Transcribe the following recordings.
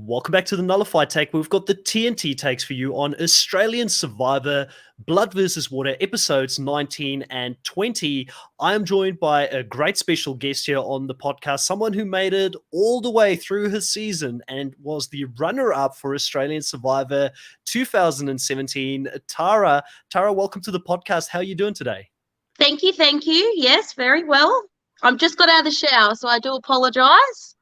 Welcome back to the Nullified Take. We've got the TNT takes for you on Australian Survivor, Blood vs. Water, episodes 19 and 20. I am joined by a great special guest here on the podcast, someone who made it all the way through his season and was the runner-up for Australian Survivor 2017. Tara, welcome to the podcast. How are you doing today? Thank you. Yes, very well. I've just got out of the shower, so I do apologise.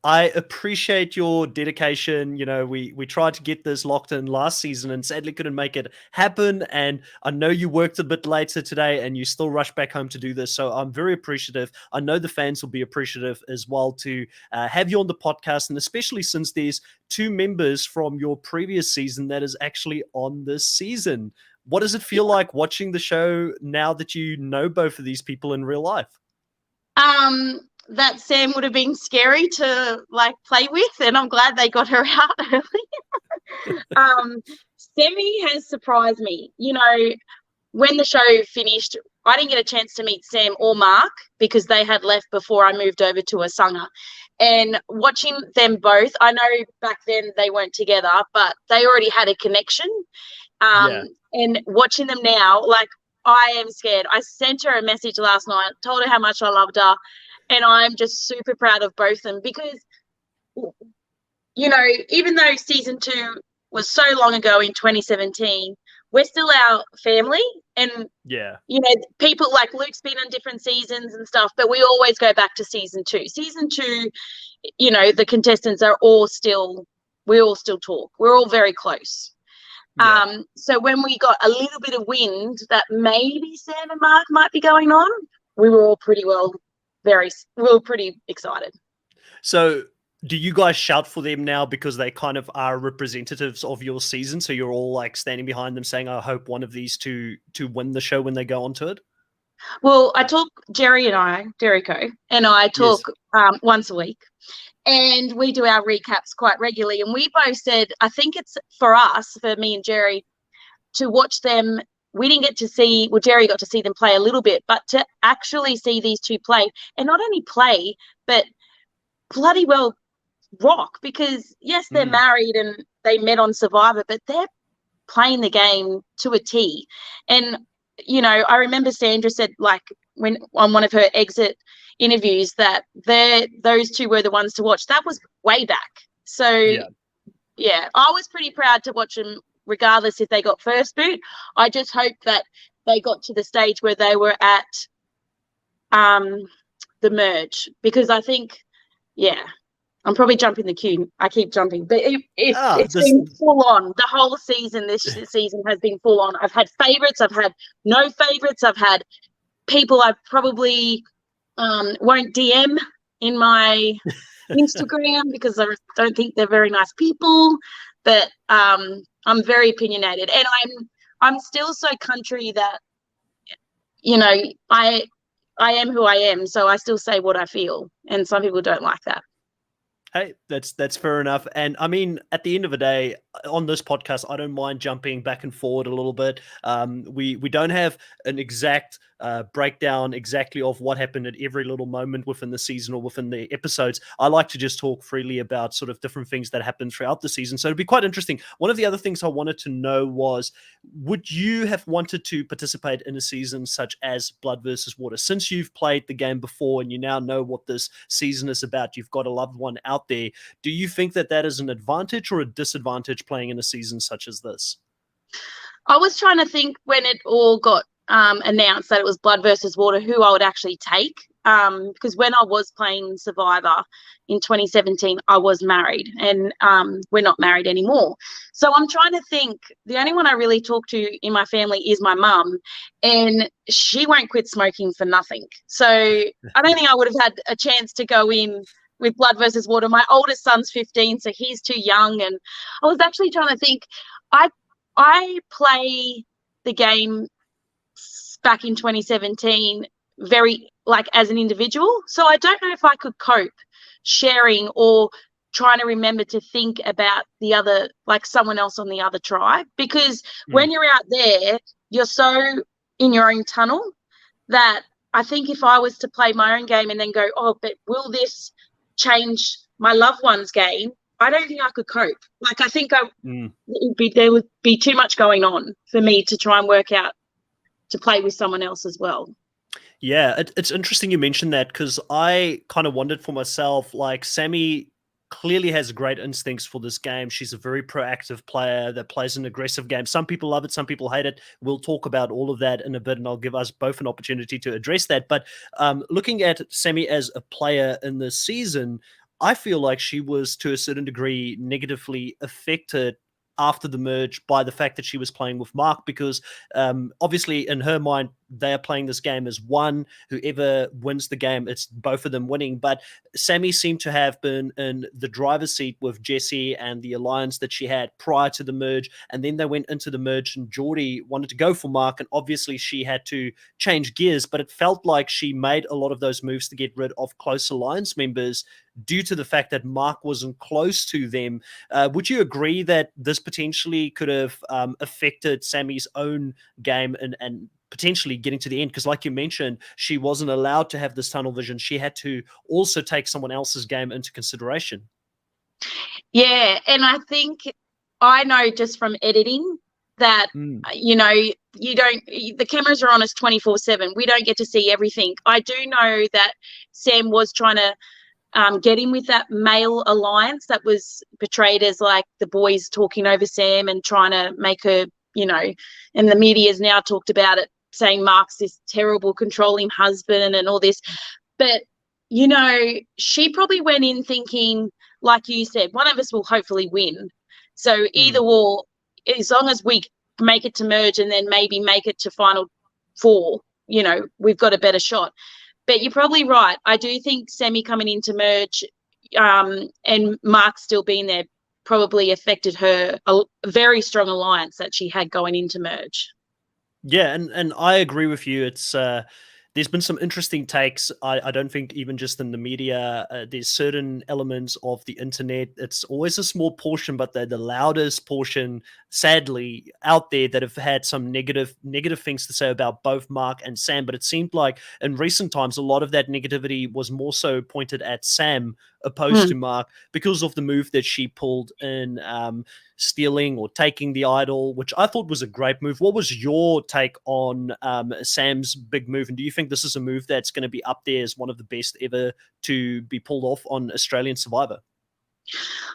I appreciate your dedication. You know, we tried to get this locked in last season and sadly couldn't make it happen. And I know you worked a bit later today and you still rushed back home to do this. So I'm very appreciative. I know the fans will be appreciative as well to have you on the podcast. And especially since there's two members from your previous season that is actually on this season. What does it feel like watching the show now that you know both of these people in real life? That Sam would have been scary to play with, and I'm glad they got her out early. Sammy has surprised me. You know, when the show finished, I didn't get a chance to meet Sam or Mark because they had left before I moved over to Asaga. And watching them both, I know back then they weren't together, but they already had a connection. And watching them now, I am scared. I sent her a message last night, told her how much I loved her. And I'm just super proud of both of them because, you know, even though season 2 was so long ago in 2017, we're still our family. And, you know, people like Luke's been on different seasons and stuff, but we always go back to season 2. Season 2, you know, the contestants are we all still talk. We're all very close. So when we got a little bit of wind that maybe Sam and Mark might be going on, we were all pretty excited. So do you guys shout for them now because they kind of are representatives of your season? So you're all standing behind them saying, I hope one of these two to win the show when they go onto it? Well, I talk, Jericho and I talk once a week. And we do our recaps quite regularly. And we both said, I think it's for me and Jerry, to watch them. We didn't get to see, Jerry got to see them play a little bit, but to actually see these two play, and not only play, but bloody well rock, because yes, they're married and they met on Survivor, but they're playing the game to a T. And, you know, I remember Sandra said, when on one of her exit interviews, that those two were the ones to watch. That was way back. So, yeah, I was pretty proud to watch them regardless if they got first boot. I just hope that they got to the stage where they were at the merge, because I think, I'm probably jumping the queue. I keep jumping, but it's been full on. The whole season, this season has been full on. I've had favorites. I've had no favorites. I've had people I probably won't DM in my Instagram because I don't think they're very nice people. But I'm very opinionated, and I'm still so country that, you know, I am who I am, so I still say what I feel, and some people don't like that. Hey, that's fair enough. And I mean, at the end of the day, on this podcast, I don't mind jumping back and forward a little bit. We don't have an exact breakdown exactly of what happened at every little moment within the season or within the episodes. I like to just talk freely about sort of different things that happened throughout the season. So it'd be quite interesting. One of the other things I wanted to know was, would you have wanted to participate in a season such as Blood versus Water? Since you've played the game before and you now know what this season is about, you've got a loved one out there. Do you think that is an advantage or a disadvantage playing in a season such as this? I was trying to think when it all got announced that it was Blood versus Water, who I would actually take, because when I was playing Survivor in 2017, I was married, and we're not married anymore. So I'm trying to think. The only one I really talk to in my family is my mum, and she won't quit smoking for nothing. So I don't think I would have had a chance to go in with Blood versus Water. My oldest son's 15, so he's too young. And I was actually trying to think, I play the game back in 2017 very as an individual. So I don't know if I could cope sharing or trying to remember to think about the other, someone else on the other tribe, because when you're out there, you're so in your own tunnel that I think if I was to play my own game and then go, oh, but will this change my loved one's game? I don't think I could cope. Like, I think Mm. there would be too much going on for me to try and work out to play with someone else as well. Yeah, it's interesting you mentioned that because I kind of wondered for myself, like Sammy clearly has great instincts for this game. She's a very proactive player that plays an aggressive game. Some people love it, some people hate it. We'll talk about all of that in a bit, and I'll give us both an opportunity to address that. But looking at Sammy as a player in this season, I feel like she was to a certain degree negatively affected after the merge by the fact that she was playing with Mark because obviously in her mind they are playing this game as one. Whoever wins the game, it's both of them winning. But Sammy seemed to have been in the driver's seat with Jesse and the alliance that she had prior to the merge, and then they went into the merge and Geordie wanted to go for Mark, and obviously she had to change gears, but it felt like she made a lot of those moves to get rid of close alliance members due to the fact that Mark wasn't close to them. Would you agree that this potentially could have affected Sammy's own game and potentially getting to the end? Because like you mentioned, she wasn't allowed to have this tunnel vision. She had to also take someone else's game into consideration. Yeah, and I think I know just from editing that you don't, the cameras are on us 24/7. We don't get to see everything. I do know that Sam was trying to get in with that male alliance that was portrayed as like the boys talking over Sam and trying to make her, and the media's now talked about it, saying Mark's this terrible controlling husband and all this. But, she probably went in thinking, like you said, one of us will hopefully win. So either or, as long as we make it to merge and then maybe make it to final four, we've got a better shot. But you're probably right. I do think Sammy coming into merge and Mark still being there probably affected her, a very strong alliance that she had going into merge. Yeah, and I agree with you. It's there's been some interesting takes. I don't think even just in the media, there's certain elements of the internet. It's always a small portion, but they're the loudest portion, sadly, out there that have had some negative things to say about both Mark and Sam. But it seemed like in recent times, a lot of that negativity was more so pointed at Sam opposed to Mark because of the move that she pulled in stealing or taking the idol, which I thought was a great move. What was your take on Sam's big move? And do you think this is a move that's going to be up there as one of the best ever to be pulled off on Australian Survivor?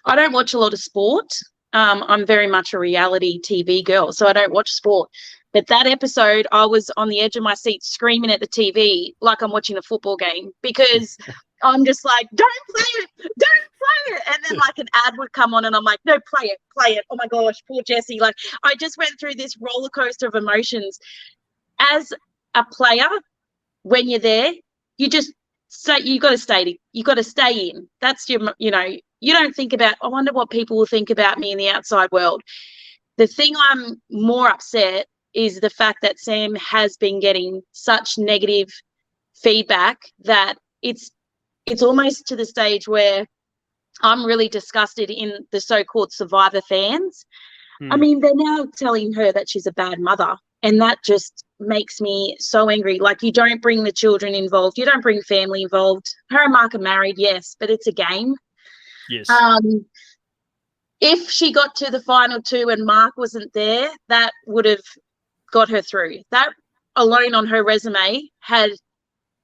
I don't watch a lot of sport. I'm very much a reality TV girl, so I don't watch sport. But that episode, I was on the edge of my seat screaming at the TV like I'm watching a football game because I'm just like, don't play it, don't play it. And then like an ad would come on and I'm like, no, play it, play it. Oh my gosh, poor Jessie. Like I just went through this roller coaster of emotions. As a player, when you're there, you just say you got to stay in. That's your, you don't think about, I wonder what people will think about me in the outside world. The thing I'm more upset is the fact that Sam has been getting such negative feedback that it's almost to the stage where I'm really disgusted in the so-called Survivor fans. I mean, they're now telling her that she's a bad mother, and that just makes me so angry. Like, you don't bring the children involved. You don't bring family involved. Her and Mark are married, yes, but it's a game. Yes. If she got to the final two and Mark wasn't there, that would have got her through. That alone on her resume had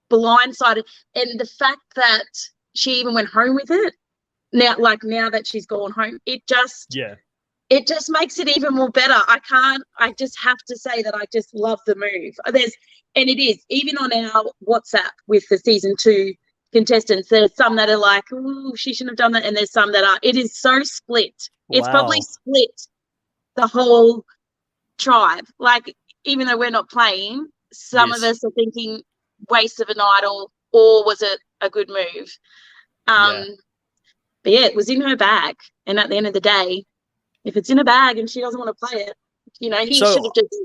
blindsided. And the fact that she even went home with it, now that she's gone home, it just makes it even more better. I just have to say that I just love the move. And it is, even on our WhatsApp with the season 2 contestants, there's some that are like, oh, she shouldn't have done that, and there's some that are. It is so split. Wow. It's probably split the whole tribe. Like, even though we're not playing, some of us are thinking waste of an idol, or was it a good move? But yeah, it was in her bag, and at the end of the day, if it's in a bag and she doesn't want to play it, he should have just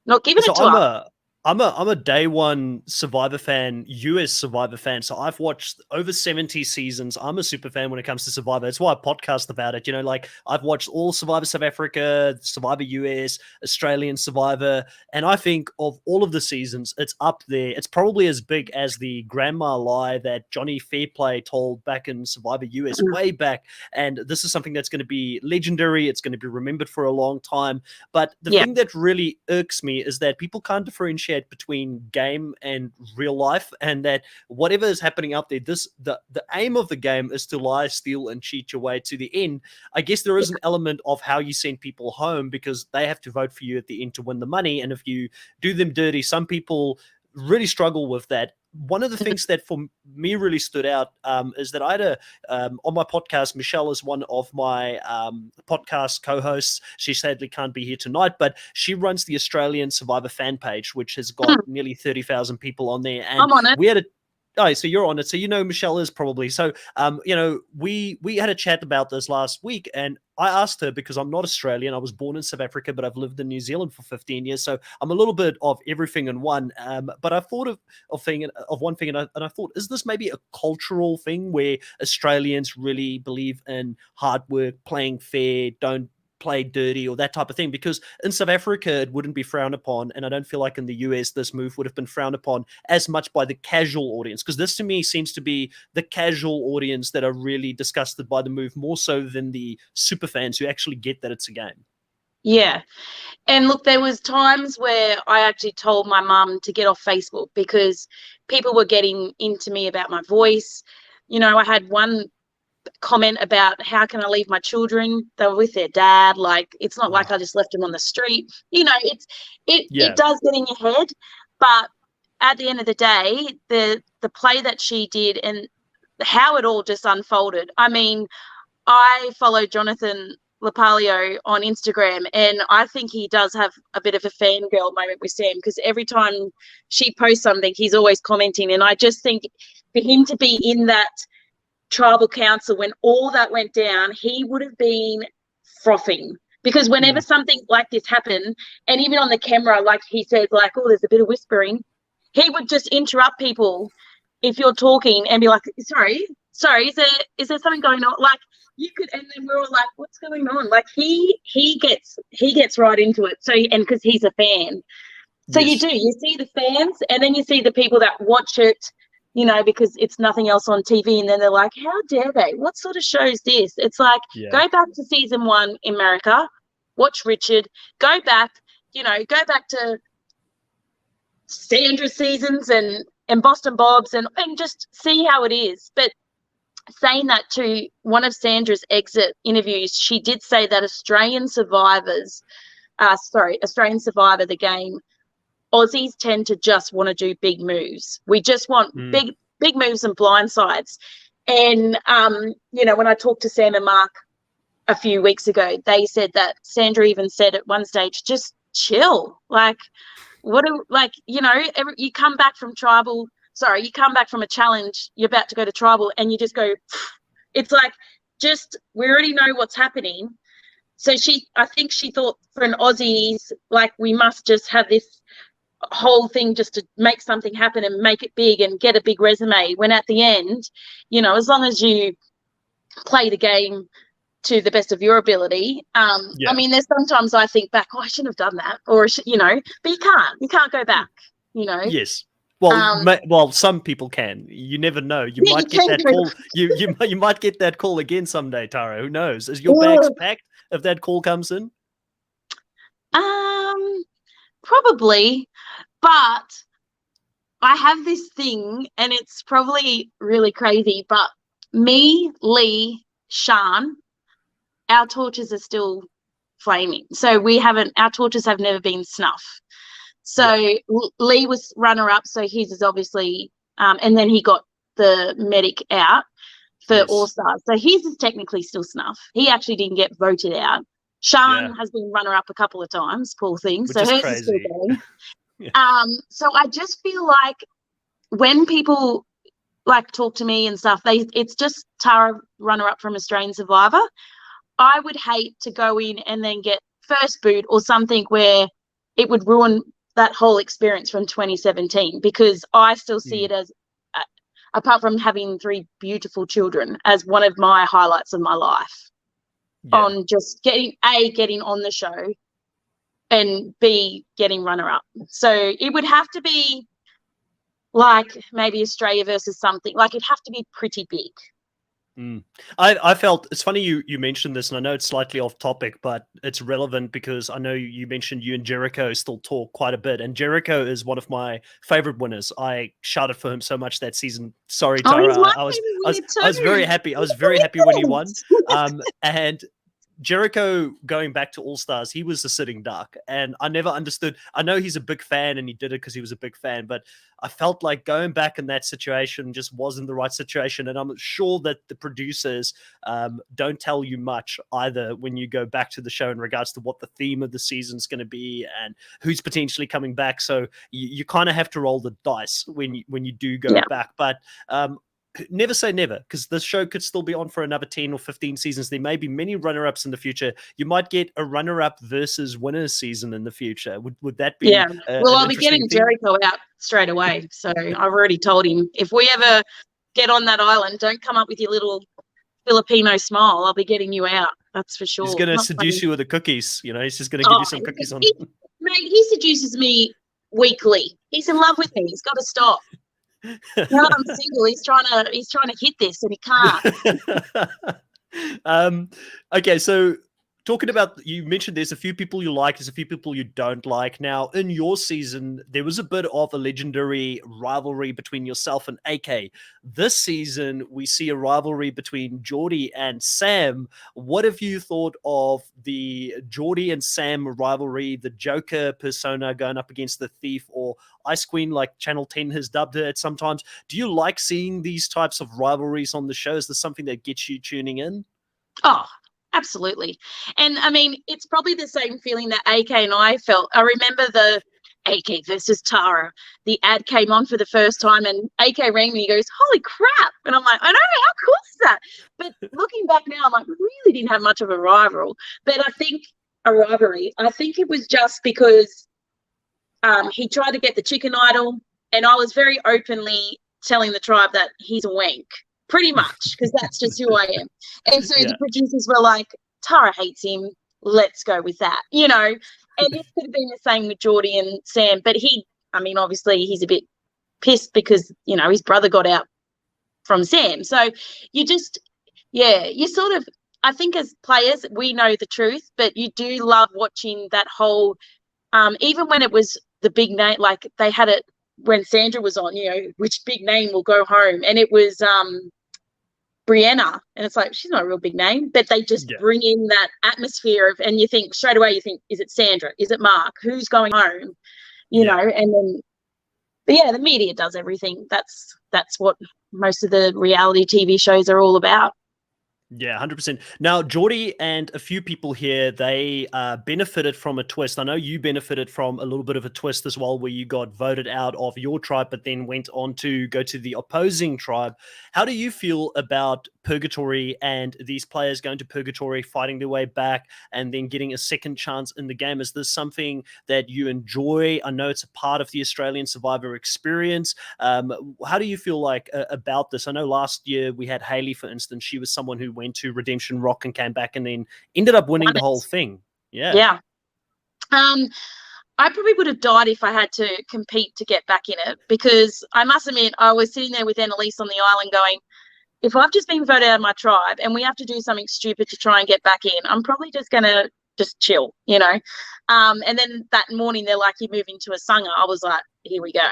not given it to her. I'm a day one Survivor fan, US Survivor fan. So I've watched over 70 seasons. I'm a super fan when it comes to Survivor. That's why I podcast about it. You know, like I've watched all Survivor South Africa, Survivor US, Australian Survivor, and I think of all of the seasons, it's up there. It's probably as big as the grandma lie that Johnny Fairplay told back in Survivor US way back. And this is something that's going to be legendary. It's going to be remembered for a long time. But the Yeah. thing that really irks me is that people can't differentiate between game and real life, and that whatever is happening out there, the aim of the game is to lie, steal, and cheat your way to the end. I guess there is an element of how you send people home because they have to vote for you at the end to win the money, and if you do them dirty, some people really struggle with that. One of the things that for me really stood out is that I had on my podcast, Michelle is one of my podcast co-hosts. She sadly can't be here tonight, but she runs the Australian Survivor fan page, which has got nearly 30,000 people on there. And I'm on it. we had a Oh, so you're on it. So you know Michelle is probably. So we had a chat about this last week, and I asked her because I'm not Australian. I was born in South Africa, but I've lived in New Zealand for 15 years. So I'm a little bit of everything in one. But I thought of one thing, and I thought, is this maybe a cultural thing where Australians really believe in hard work, playing fair, don't play dirty or that type of thing? Because in South Africa it wouldn't be frowned upon, and I don't feel like in the US this move would have been frowned upon as much by the casual audience, because this to me seems to be the casual audience that are really disgusted by the move more so than the super fans who actually get that it's a game. Yeah. And look, there was times where I actually told my mum to get off Facebook because people were getting into me about my voice. You know, I had one comment about how can I leave my children? They were with their dad. Like, it's not like I just left them on the street. You know, it does get in your head. But at the end of the day, the play that she did and how it all just unfolded. I mean, I follow Jonathan Lapalio on Instagram, and I think he does have a bit of a fangirl moment with Sam because every time she posts something, he's always commenting. And I just think for him to be in that tribal council when all that went down, he would have been frothing, because whenever something like this happened, and even on the camera, like he said, like, oh, there's a bit of whispering, he would just interrupt people if you're talking and be like, sorry, is there something going on? Like, you could, and then we're all like, what's going on? Like, he gets right into it. So, and because he's a fan, so you see the fans, and then you see the people that watch it, you know, because it's nothing else on TV, and then they're like, how dare they? What sort of show is this? It's like, go back to season 1 in America, watch Richard, go back to Sandra's seasons and Boston Bob's and just see how it is. But saying that, to one of Sandra's exit interviews, she did say that Australian Survivor, the game, Aussies tend to just want to do big moves. We just want big moves and blindsides. And, when I talked to Sam and Mark a few weeks ago, they said that Sandra even said at one stage, just chill. Like, you come back from a challenge, you're about to go to tribal, and you just go, it's like, we already know what's happening. So I think she thought for an Aussies, like, we must just have this whole thing just to make something happen and make it big and get a big resume, when at the end, as long as you play the game to the best of your ability. I mean, there's sometimes I think back, I shouldn't have done that, or, but you can't go back, Yes. Well, some people can. You never know. You might get that call. You might get that call again someday, Tara. Who knows? Is your bags packed if that call comes in? Probably, but I have this thing, and it's probably really crazy, but me, Lee, Sean, our torches are still flaming. So our torches have never been snuff. So Lee was runner-up, so his is obviously, and then he got the medic out for All-Stars. So his is technically still snuff. He actually didn't get voted out. Sean has been runner-up a couple of times, poor thing. Which so is hers crazy. is still going. So I just feel like when people like talk to me and stuff, it's just Tara, runner-up from Australian Survivor. I would hate to go in and then get first boot or something where it would ruin that whole experience from 2017, because I still see it as, apart from having 3 beautiful children, as one of my highlights of my life. On just getting on the show, and B, getting runner-up. So it would have to be like maybe Australia versus something. Like, it'd have to be pretty big. I felt it's funny you mentioned this, and I know it's slightly off topic, but it's relevant because I know you mentioned you and Jericho still talk quite a bit, and Jericho is one of my favorite winners. I shouted for him so much that season. Sorry, Tara. He's my I was favorite winner too. I was very happy. I was very happy when he won. And Jericho, going back to All Stars, he was a sitting duck, and I never understood. I know he's a big fan, and he did it because he was a big fan, but I felt like going back in that situation just wasn't the right situation, and I'm sure that the producers don't tell you much either when you go back to the show in regards to what the theme of the season is going to be and who's potentially coming back. So you kind of have to roll the dice when you do go back, but never say never, because this show could still be on for another 10 or 15 seasons. There may be many runner-ups in the future. You might get a runner-up versus winners season in the future. Would that be well, I'll be getting Jericho out straight away. So I've already told him, if we ever get on that island, don't come up with your little Filipino smile. I'll be getting you out. That's for sure. He's going to seduce you with the cookies. He's just going to give you some cookies on. Mate, he seduces me weekly. He's in love with me. He's got to stop. Now I'm single, he's trying to hit this and he can't. Okay, so talking about, you mentioned there's a few people you like, there's a few people you don't like. Now, in your season, there was a bit of a legendary rivalry between yourself and AK. This season, we see a rivalry between Geordie and Sam. What have you thought of the Geordie and Sam rivalry, the Joker persona going up against the Thief, or Ice Queen, like Channel 10 has dubbed it sometimes? Do you like seeing these types of rivalries on the show? Is this something that gets you tuning in? Oh, absolutely. And I mean, it's probably the same feeling that AK and I felt. I remember the AK versus Tara. The ad came on for the first time, and AK rang me. He goes, "Holy crap!" And I'm like, "I know, how cool is that?" But looking back now, I'm like, we really didn't have much of a rival. But I think it was just because he tried to get the chicken idol, and I was very openly telling the tribe that he's a wank. Pretty much, because that's just who I am. And so the producers were like, Tara hates him, let's go with that, And it could have been the same with Geordie and Sam, but obviously he's a bit pissed because, his brother got out from Sam. So you sort of, I think as players, we know the truth, but you do love watching that whole, even when it was the big name, like they had it when Sandra was on, which big name will go home, and it was Brianna, and it's like, she's not a real big name, but they just bring in that atmosphere of, and you think straight away, is it Sandra? Is it Mark? Who's going home? And then, but the media does everything. That's what most of the reality TV shows are all about. Yeah, 100%. Now, Geordie and a few people here, they benefited from a twist. I know you benefited from a little bit of a twist as well, where you got voted out of your tribe, but then went on to go to the opposing tribe. How do you feel about purgatory and these players going to purgatory, fighting their way back, and then getting a second chance in the game? Is this something that you enjoy? I know it's a part of the Australian Survivor experience. How do you feel like about this? I know last year we had Hayley, for instance. She was someone who went to Redemption Rock and came back and then ended up winning the whole thing. Yeah. I probably would have died if I had to compete to get back in it, because I must admit, I was sitting there with Annalise on the island going, if I've just been voted out of my tribe and we have to do something stupid to try and get back in, I'm probably just going to just chill, And then that morning they're like, you're moving to a sangha. I was like, here we go.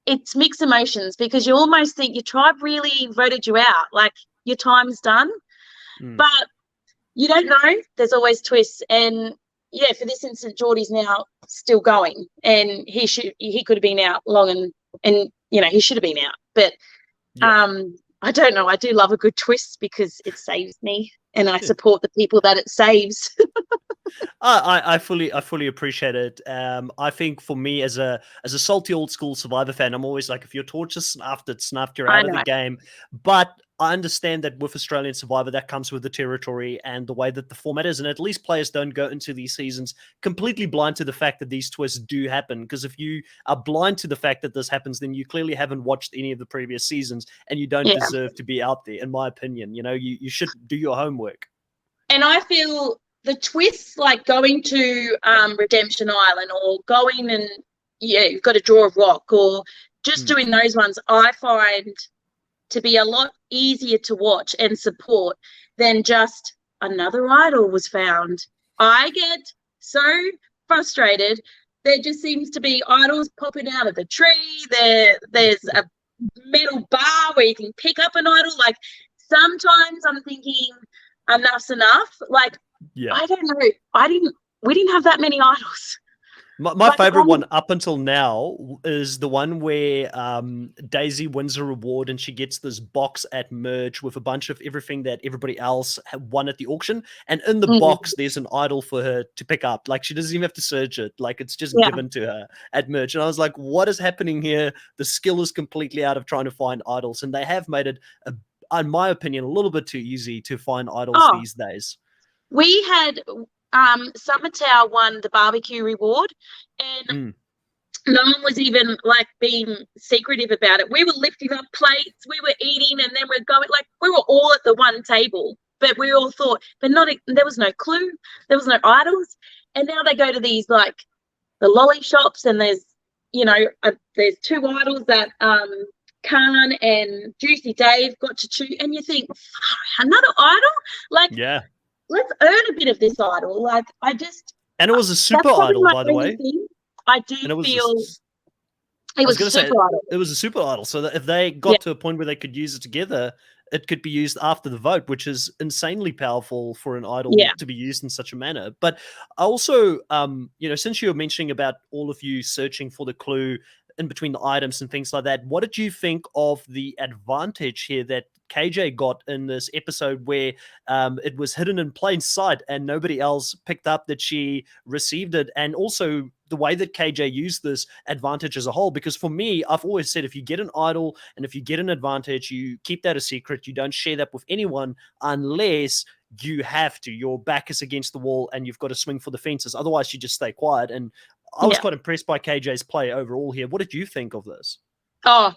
It's mixed emotions, because you almost think your tribe really voted you out, like your time's done. But you don't know. There's always twists. And for this instance, Geordie's now still going, and he could have been out long, and he should have been out. But I don't know. I do love a good twist because it saves me, and I support the people that it saves. I fully appreciate it. I think for me as a salty old school Survivor fan, I'm always like, if your torch is snuffed, it's snuffed. You're I out of the know. game. But I understand that with Australian Survivor, that comes with the territory and the way that the format is, and at least players don't go into these seasons completely blind to the fact that these twists do happen. Because if you are blind to the fact that this happens, then you clearly haven't watched any of the previous seasons, and you don't Yeah. deserve to be out there. In my opinion, you should do your homework. And I feel the twists, like going to Redemption Island or going and, yeah, you've got to draw a rock, or just doing those ones, I find to be a lot easier to watch and support than just another idol was found. I get so frustrated. There just seems to be idols popping out of the tree. There's a metal bar where you can pick up an idol. Like, sometimes I'm thinking enough's enough. Like, Yeah. I don't know. We didn't have that many idols. My Like, favorite one up until now is the one where Daisy wins a reward and she gets this box at Merge with a bunch of everything that everybody else had won at the auction. And in the box, there's an idol for her to pick up. Like, she doesn't even have to search it. Like, it's just yeah. given to her at Merge. And I was like, what is happening here? The skill is completely out of trying to find idols. And they have made it, in my opinion, a little bit too easy to find idols these days. We had Summertown won the barbecue reward, and no one was even like being secretive about it. We were lifting up plates, we were eating, and then we're going, like, we were all at the one table, but we all thought, but not, there was no clue, there was no idols. And now they go to these, like, the lolly shops, and there's, there's two idols that Khan and Juicy Dave got to choose, and you think, another idol? Like, yeah. Let's earn a bit of this idol. Like, and it was a super idol, by the way. I do feel it was a super idol. It was a super idol, so that if they got to a point where they could use it together, it could be used after the vote, which is insanely powerful for an idol to be used in such a manner. But also, since you were mentioning about all of you searching for the clue in between the items and things like that, what did you think of the advantage here that KJ got in this episode where it was hidden in plain sight and nobody else picked up that she received it? And also the way that KJ used this advantage as a whole, because for me, I've always said, if you get an idol and if you get an advantage, you keep that a secret. You don't share that with anyone unless you have to. Your back is against the wall and you've got to swing for the fences. Otherwise, you just stay quiet. And I was quite impressed by KJ's play overall here. What did you think of this? Oh,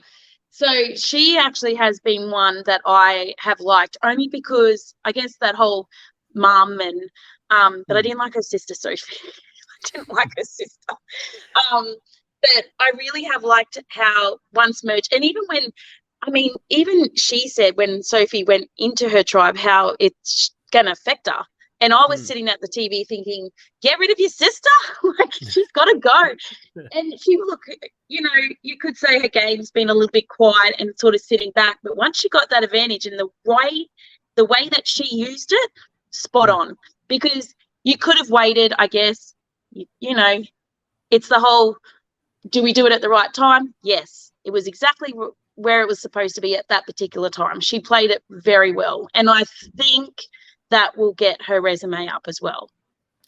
so she actually has been one that I have liked, only because I guess that whole mum and but I didn't like her sister, Sophie. I didn't like her sister. But I really have liked how once Merge, and even she said when Sophie went into her tribe how it's going to affect her. And I was sitting at the TV thinking, get rid of your sister. Like, she's got to go. And you could say her game's been a little bit quiet and sort of sitting back. But once she got that advantage and the way that she used it, spot on. Because you could have waited, I guess, it's the whole, do we do it at the right time? Yes. It was exactly where it was supposed to be at that particular time. She played it very well. And I think that will get her resume up as well.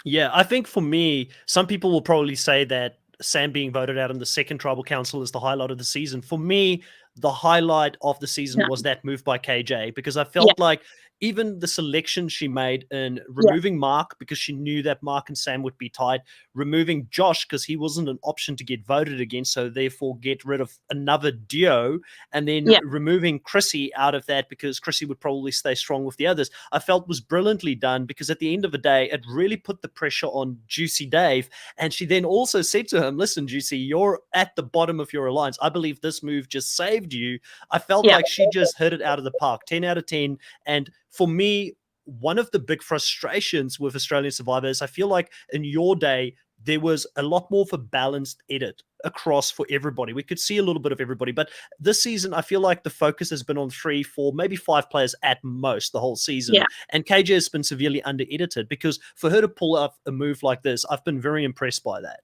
Yeah, I think for me, some people will probably say that Sam being voted out in the second tribal council is the highlight of the season. For me, the highlight of the season was that move by KJ, because I felt like even the selection she made in removing Mark because she knew that Mark and Sam would be tied, removing Josh because he wasn't an option to get voted against, so therefore get rid of another duo, and then removing Chrissy out of that because Chrissy would probably stay strong with the others, I felt was brilliantly done, because at the end of the day, it really put the pressure on Juicy Dave. And she then also said to him, listen, Juicy, you're at the bottom of your alliance. I believe this move just saved you. I felt like she just hit it out of the park, 10 out of 10. And for me, one of the big frustrations with Australian Survivor is I feel like in your day, there was a lot more of a balanced edit across for everybody. We could see a little bit of everybody. But this season, I feel like the focus has been on 3, 4, maybe 5 players at most the whole season. Yeah. And KJ has been severely under-edited, because for her to pull off a move like this, I've been very impressed by that.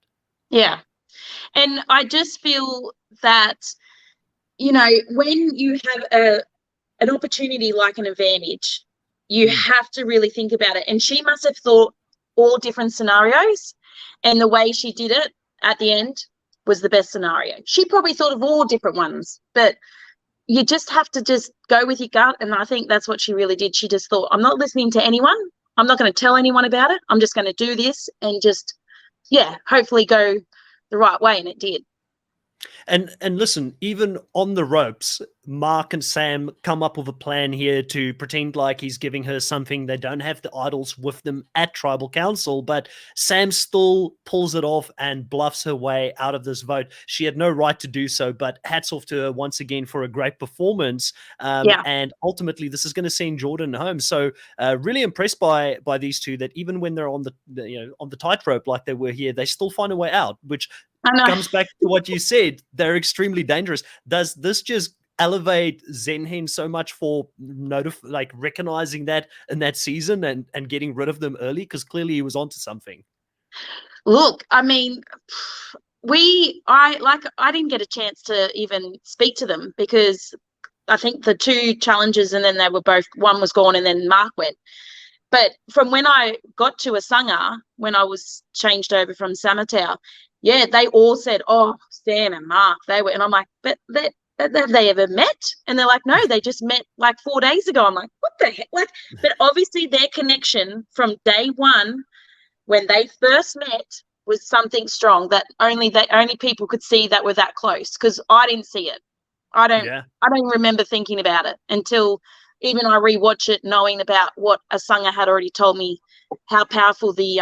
Yeah. And I just feel that, when you have an opportunity like an advantage, you have to really think about it. And she must have thought all different scenarios, and the way she did it at the end was the best scenario. She probably thought of all different ones, but you just have to just go with your gut, and I think that's what she really did. She just thought, I'm not listening to anyone. I'm not going to tell anyone about it. I'm just going to do this and just, yeah, hopefully go the right way, and it did. And listen, even on the ropes, Mark and Sam come up with a plan here to pretend like he's giving her something. They don't have the idols with them at Tribal Council, but Sam still pulls it off and bluffs her way out of this vote. She had no right to do so, but hats off to her once again for a great performance. And ultimately, this is going to send Jordan home. So really impressed by these two, that even when they're on the tightrope like they were here, they still find a way out, which comes back to what you said. They're extremely dangerous. Does this just elevate Zenhen so much for recognizing that in that season and getting rid of them early? Because clearly he was onto something. Look, I mean, I didn't get a chance to even speak to them because I think the two challenges, and then one was gone and then Mark went. But from when I got to Asanga, when I was changed over from Samatau, yeah, they all said, oh, Sam and Mark, they were. And I'm like, but have they ever met? And they're like, no, they just met like 4 days ago. I'm like, what the heck? Like, but obviously their connection from day one, when they first met, was something strong that only people could see that were that close, because I didn't see it. I don't remember thinking about it until even I rewatch it, knowing about what Asanga had already told me, how powerful the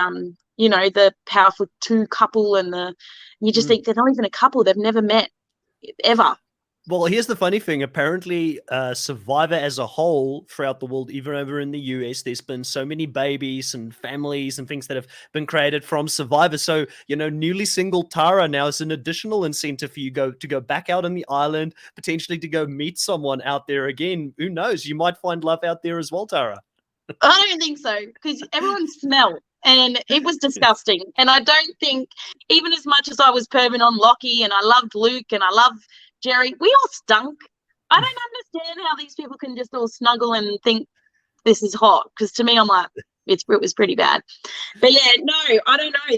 the powerful two couple, and you just think they're not even a couple. They've never met ever. Well, here's the funny thing. Apparently, Survivor as a whole throughout the world, even over in the US, there's been so many babies and families and things that have been created from Survivor. So, newly single Tara now is an additional incentive for you to go back out on the island, potentially to go meet someone out there again. Who knows? You might find love out there as well, Tara. I don't think so, because everyone smelled, and it was disgusting. And I don't think, even as much as I was perving on Lockie and I loved Luke and I loved Jerry, we all stunk. I don't understand how these people can just all snuggle and think this is hot, because to me, I'm like, it was pretty bad. But yeah, no, I don't know.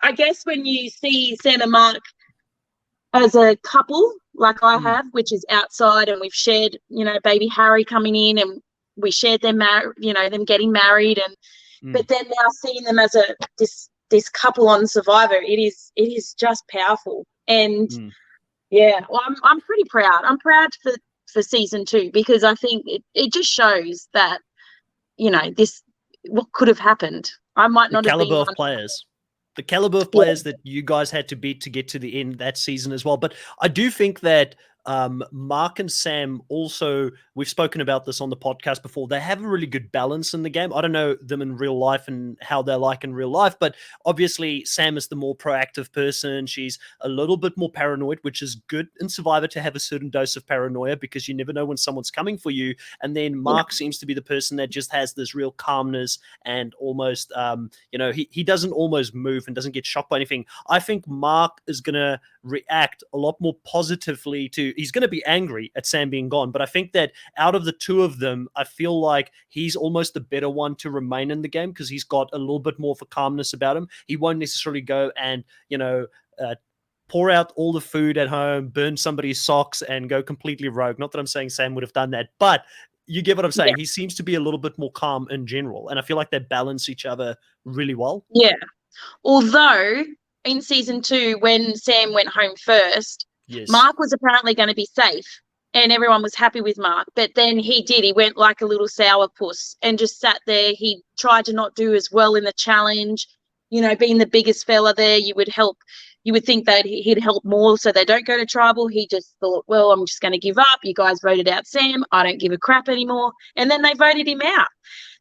I guess when you see Sam and Mark as a couple, like I have, which is outside, and we've shared, baby Harry coming in, and we shared them them getting married, and but then now seeing them as this couple on Survivor, it is just powerful. And yeah, well, I'm pretty proud. I'm proud for season 2, because I think it just shows that this, what could have happened. I might not have been the caliber of players that you guys had to beat to get to the end that season as well. But I do think that Mark and Sam also, we've spoken about this on the podcast before, they have a really good balance in the game. I don't know them in real life and how they're like in real life, but obviously Sam is the more proactive person. She's a little bit more paranoid, which is good in Survivor to have a certain dose of paranoia, because you never know when someone's coming for you. And then Mark seems to be the person that just has this real calmness and almost, he doesn't almost move and doesn't get shocked by anything. I think Mark is going to react a lot more positively he's going to be angry at Sam being gone, but I think that out of the two of them, I feel like he's almost the better one to remain in the game, because he's got a little bit more of a calmness about him. He won't necessarily go and pour out all the food at home, burn somebody's socks, and go completely rogue. Not that I'm saying Sam would have done that, but you get what I'm saying. He seems to be a little bit more calm in general, and I feel like they balance each other really well. Yeah, although in season 2, when Sam went home first, Mark was apparently going to be safe, and everyone was happy with Mark. But then he went like a little sourpuss and just sat there. He tried to not do as well in the challenge. Being the biggest fella there, you would think that he'd help more so they don't go to tribal. He just thought, well, I'm just going to give up. You guys voted out Sam. I don't give a crap anymore. And then they voted him out.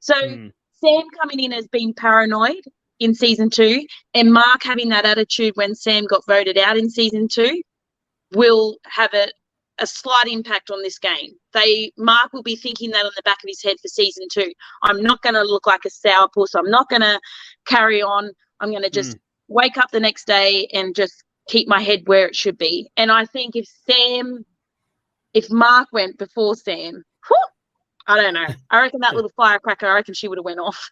So Sam coming in as being paranoid in season 2, and Mark having that attitude when Sam got voted out in season 2 will have a slight impact on this game. Mark will be thinking that on the back of his head for season 2. I'm not going to look like a sourpuss. I'm not going to carry on. I'm going to just wake up the next day and just keep my head where it should be. And I think if Mark went before Sam, I don't know. I reckon that little firecracker, I reckon she would have went off.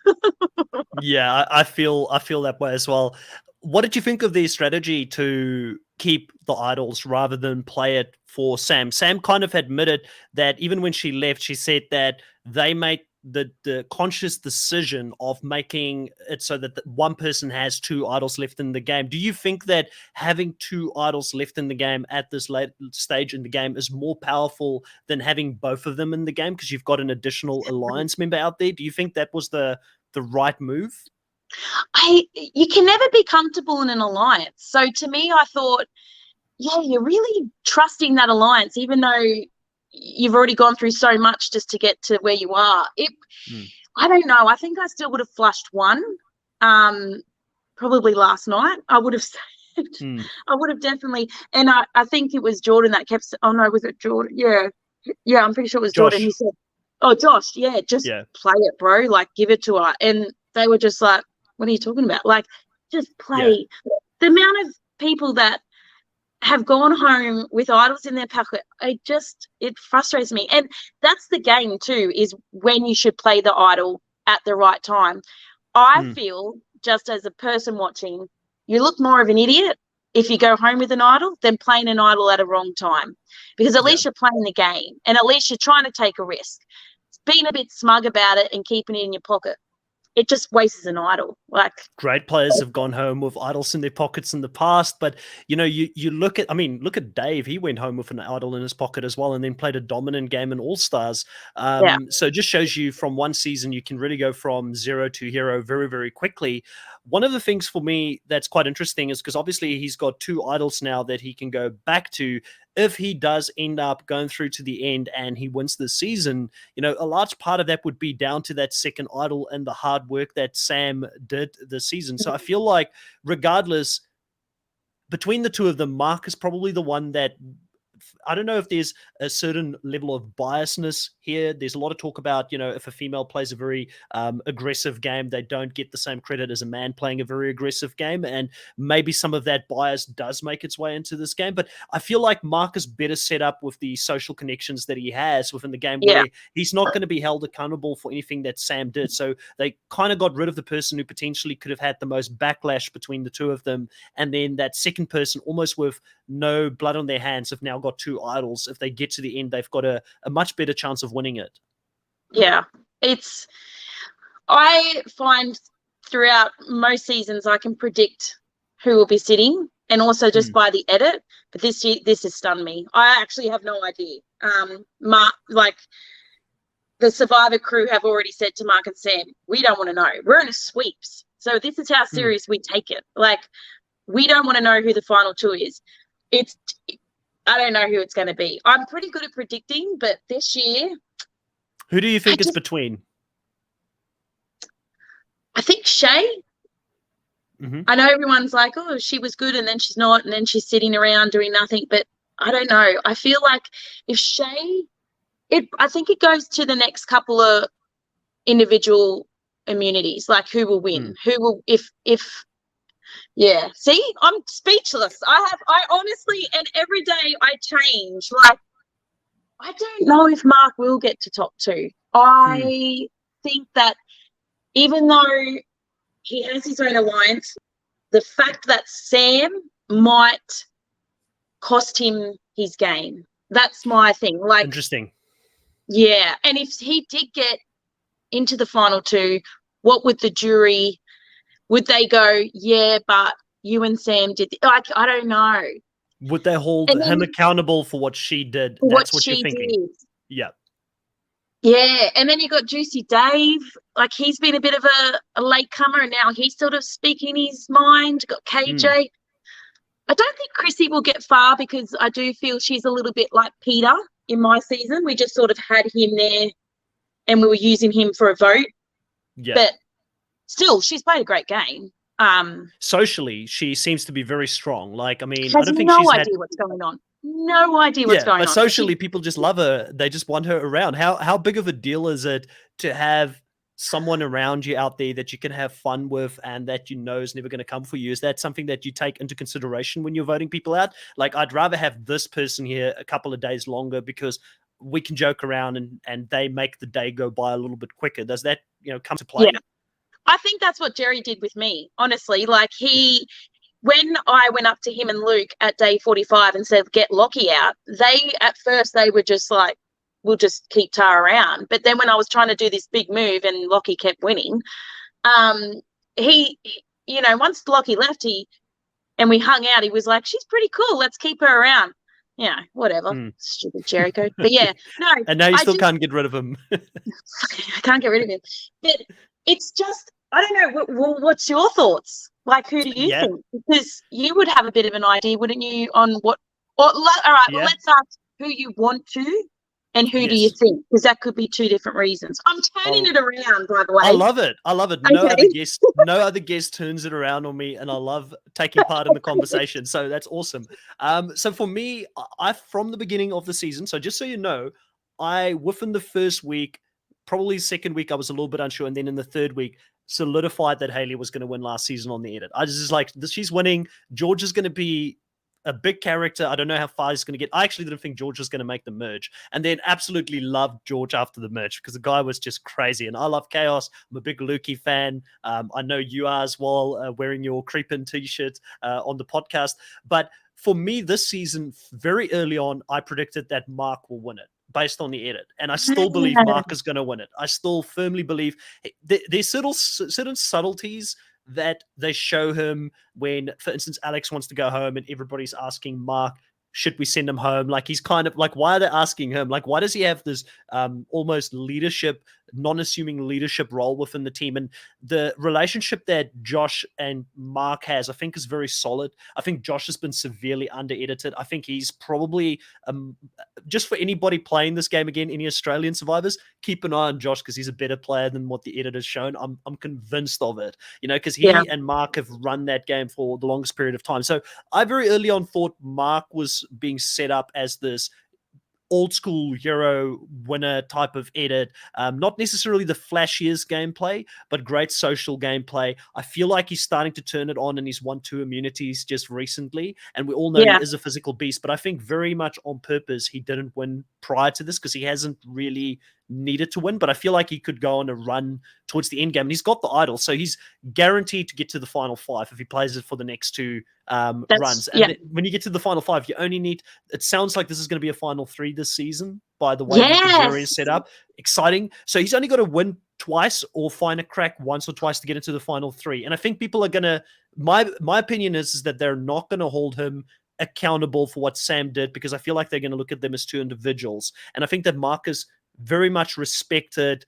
Yeah, I feel that way as well. What did you think of their strategy to keep the idols rather than play it for Sam? Sam kind of admitted that even when she left, she said that they made the conscious decision of making it so that one person has two idols left in the game. Do you think that having two idols left in the game at this late stage in the game is more powerful than having both of them in the game because you've got an additional alliance member out there? Do you think that was the right move? You can never be comfortable in an alliance. So to me, I thought, yeah, you're really trusting that alliance, even though you've already gone through so much just to get to where you are. I don't know. I think I still would have flushed one. Probably last night. I would have said, I would have definitely, and I think it was Jordan that kept. Oh no, was it Jordan? Yeah, I'm pretty sure it was Josh. Jordan. He said, "Oh, Josh, yeah, just play it, bro. Like, give it to her." And they were just like, "What are you talking about? Like, just play." Yeah. The amount of people that have gone home with idols in their pocket, it frustrates me. And that's the game too, is when you should play the idol at the right time. I feel, just as a person watching, you look more of an idiot if you go home with an idol than playing an idol at a wrong time, because at least you're playing the game and at least you're trying to take a risk. Being a bit smug about it and keeping it in your pocket, it just wastes an idol. Like, great players have gone home with idols in their pockets in the past, but you look at Dave. He went home with an idol in his pocket as well, and then played a dominant game in All Stars. So it just shows you from one season you can really go from zero to hero very, very quickly. One of the things for me that's quite interesting is because obviously he's got two idols now that he can go back to if he does end up going through to the end and he wins the season. A large part of that would be down to that second idol and the hard work that Sam did this season. So I feel like regardless, between the two of them, Mark is probably the one that, I don't know if there's a certain level of biasness here. There's a lot of talk about, if a female plays a very aggressive game, they don't get the same credit as a man playing a very aggressive game. And maybe some of that bias does make its way into this game. But I feel like Mark is better set up with the social connections that he has within the game where he's not going to be held accountable for anything that Sam did. So they kind of got rid of the person who potentially could have had the most backlash between the two of them. And then that second person, almost with no blood on their hands, have now got two idols. If they get to the end, they've got a much better chance of winning it. Yeah, I find throughout most seasons I can predict who will be sitting, and also just by the edit. But this year, this has stunned me. I actually have no idea. Mark, like, the Survivor crew have already said to Mark and Sam, we don't want to know. We're in a sweeps, so this is how serious we take it. Like, we don't want to know who the final two is. I don't know who it's going to be. I'm pretty good at predicting, but this year, who do you think it's between? I think Shay. I know everyone's like, oh, she was good and then she's not, and then she's sitting around doing nothing. But I don't know. I feel like if Shay, I think it goes to the next couple of individual immunities, like who will win, who will, if yeah. See, I'm speechless. I honestly, and every day I change. Like, I don't know if Mark will get to top two. I think that even though he has his own alliance, the fact that Sam might cost him his game. That's my thing. Like, interesting. Yeah. And if he did get into the final two, what would the jury, would they go, yeah, but you and Sam did, like, I don't know. Would they hold him accountable for what she did? That's what you're thinking. Yeah. Yeah, and then you got Juicy Dave. Like, he's been a bit of a latecomer, and now he's sort of speaking his mind. Got KJ. I don't think Chrissy will get far because I do feel she's a little bit like Peter in my season. We just sort of had him there and we were using him for a vote. Yeah. But still, she's played a great game. Socially, she seems to be very strong. Like, I mean, I don't think no idea what's going on. No idea what's going on. But socially, people just love her. They just want her around. How big of a deal is it to have someone around you out there that you can have fun with and that you know is never going to come for you? Is that something that you take into consideration when you're voting people out? Like, I'd rather have this person here a couple of days longer because we can joke around and they make the day go by a little bit quicker. Does that, come to play? Yeah. I think that's what Jerry did with me, honestly. Like when I went up to him and Luke at day 45 and said, get Lockie out, at first they were just like, we'll just keep Tara around. But then when I was trying to do this big move and Lockie kept winning, he once Lockie left, and we hung out, he was like, she's pretty cool, let's keep her around. Yeah, whatever. Stupid Jericho. But yeah, no. And now you still can't get rid of him. I can't get rid of him. But it's just, I don't know, what's your thoughts? Like, who do you think? Because you would have a bit of an idea, wouldn't you, on what, all right, well, let's ask who you want to and who do you think? Because that could be two different reasons. I'm turning it around, by the way. I love it. Okay. No other guest turns it around on me, and I love taking part in the conversation. So that's awesome. So for me, from the beginning of the season, so just so you know, within the first week, probably second week, I was a little bit unsure, and then in the third week, solidified that Haley was going to win last season on the edit. I was just like, she's winning. George is going to be a big character. I don't know how far he's going to get. I actually didn't think George was going to make the merge, and then absolutely loved George after the merge because the guy was just crazy. And I love chaos. I'm a big Lukey fan. I know you are as well, wearing your Creepin' t-shirt on the podcast. But for me this season, very early on, I predicted that Mark will win it based on the edit. And I still believe Mark is going to win it. I still firmly believe there's certain subtleties that they show him when, for instance, Alex wants to go home and everybody's asking Mark, should we send him home? Like, he's kind of like, why are they asking him? Like, why does he have this almost leadership, non-assuming leadership role within the team? And the relationship that Josh and Mark has, I think, is very solid. I think Josh has been severely under-edited. I think he's probably, just for anybody playing this game again, any Australian survivors, keep an eye on Josh because he's a better player than what the edit has shown. I'm convinced of it, because he and Mark have run that game for the longest period of time. So I very early on thought Mark was being set up as this old school hero winner type of edit, not necessarily the flashiest gameplay, but great social gameplay. I feel like he's starting to turn it on in his 1-2 immunities just recently, and we all know he is a physical beast, but I think very much on purpose he didn't win prior to this because he hasn't really needed to win, but I feel like he could go on a run towards the end game, and he's got the idol, so he's guaranteed to get to the final 5 if he plays it for the next 2 runs. And when you get to the final 5, you only need, it sounds like this is going to be a final 3 this season, by the way the jury is set up. Exciting. So he's only got to win twice or find a crack once or twice to get into the final 3. And I think people are going to, my opinion is that they're not going to hold him accountable for what Sam did, because I feel like they're going to look at them as 2 individuals. And I think that Marcus very much respected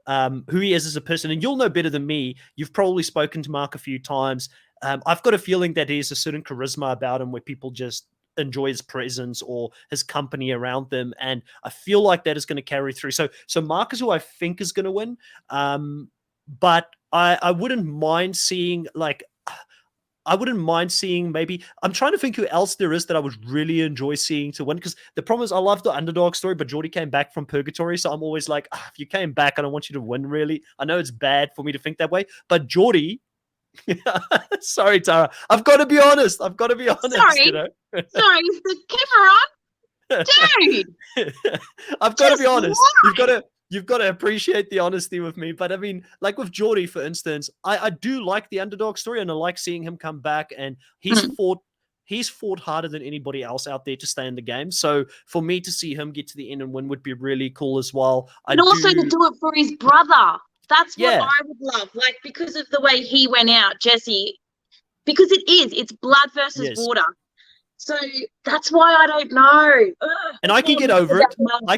who he is as a person. And you'll know better than me. You've probably spoken to Mark a few times. I've got a feeling that he has a certain charisma about him where people just enjoy his presence or his company around them. And I feel like that is going to carry through. So Mark is who I think is going to win. But I wouldn't mind seeing maybe, I'm trying to think who else there is that I would really enjoy seeing to win, because the problem is I love the underdog story, but Geordie came back from purgatory, so I'm always like, if you came back, I don't want you to win, really. I know it's bad for me to think that way, but Geordie, sorry, Tara, I've got to be honest. Sorry, sorry, is the camera on? Dude! I've got to be honest. You've got to appreciate the honesty with me. But I mean, like with Geordie, for instance, I do like the underdog story, and I like seeing him come back, and he's fought harder than anybody else out there to stay in the game. So for me to see him get to the end and win would be really cool as well. And also to do it for his brother. That's what I would love. Like, because of the way he went out, Jesse, because it's blood versus water. So that's why I don't know. And I can get over it. I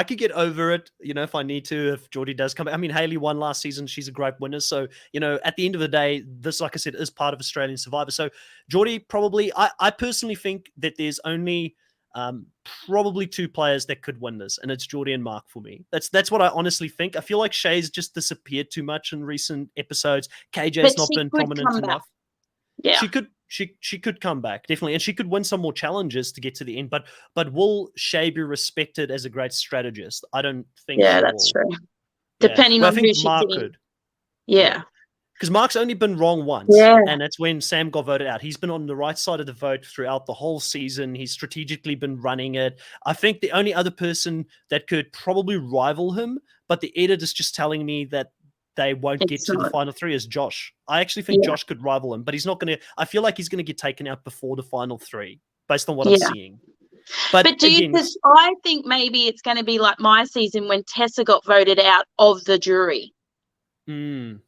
could get over it, if I need to, if Geordie does come back. I mean, Haley won last season. She's a great winner. So, at the end of the day, this, like I said, is part of Australian Survivor. So Geordie probably, I personally think that there's only probably 2 players that could win this, and it's Geordie and Mark for me. That's what I honestly think. I feel like Shay's just disappeared too much in recent episodes. KJ's not been prominent enough. Yeah. She could come back, definitely, and she could win some more challenges to get to the end. But will Shay be respected as a great strategist? I don't think. Yeah, that's true. Depending on who she's Mark in. could. Yeah. because Mark's only been wrong once, Yeah, and that's when Sam got voted out. He's been on the right side of the vote throughout the whole season. He's strategically been running it. I think the only other person that could probably rival him, but the edit is just telling me that they won't get it's to the not. final three, is Josh. I actually think Yeah, Josh could rival him, but he's not going to. I feel like he's going to get taken out before the final three, based on what I'm yeah. seeing. But But do you? again, Because I think maybe it's going to be like my season when Tessa got voted out of the jury. mm,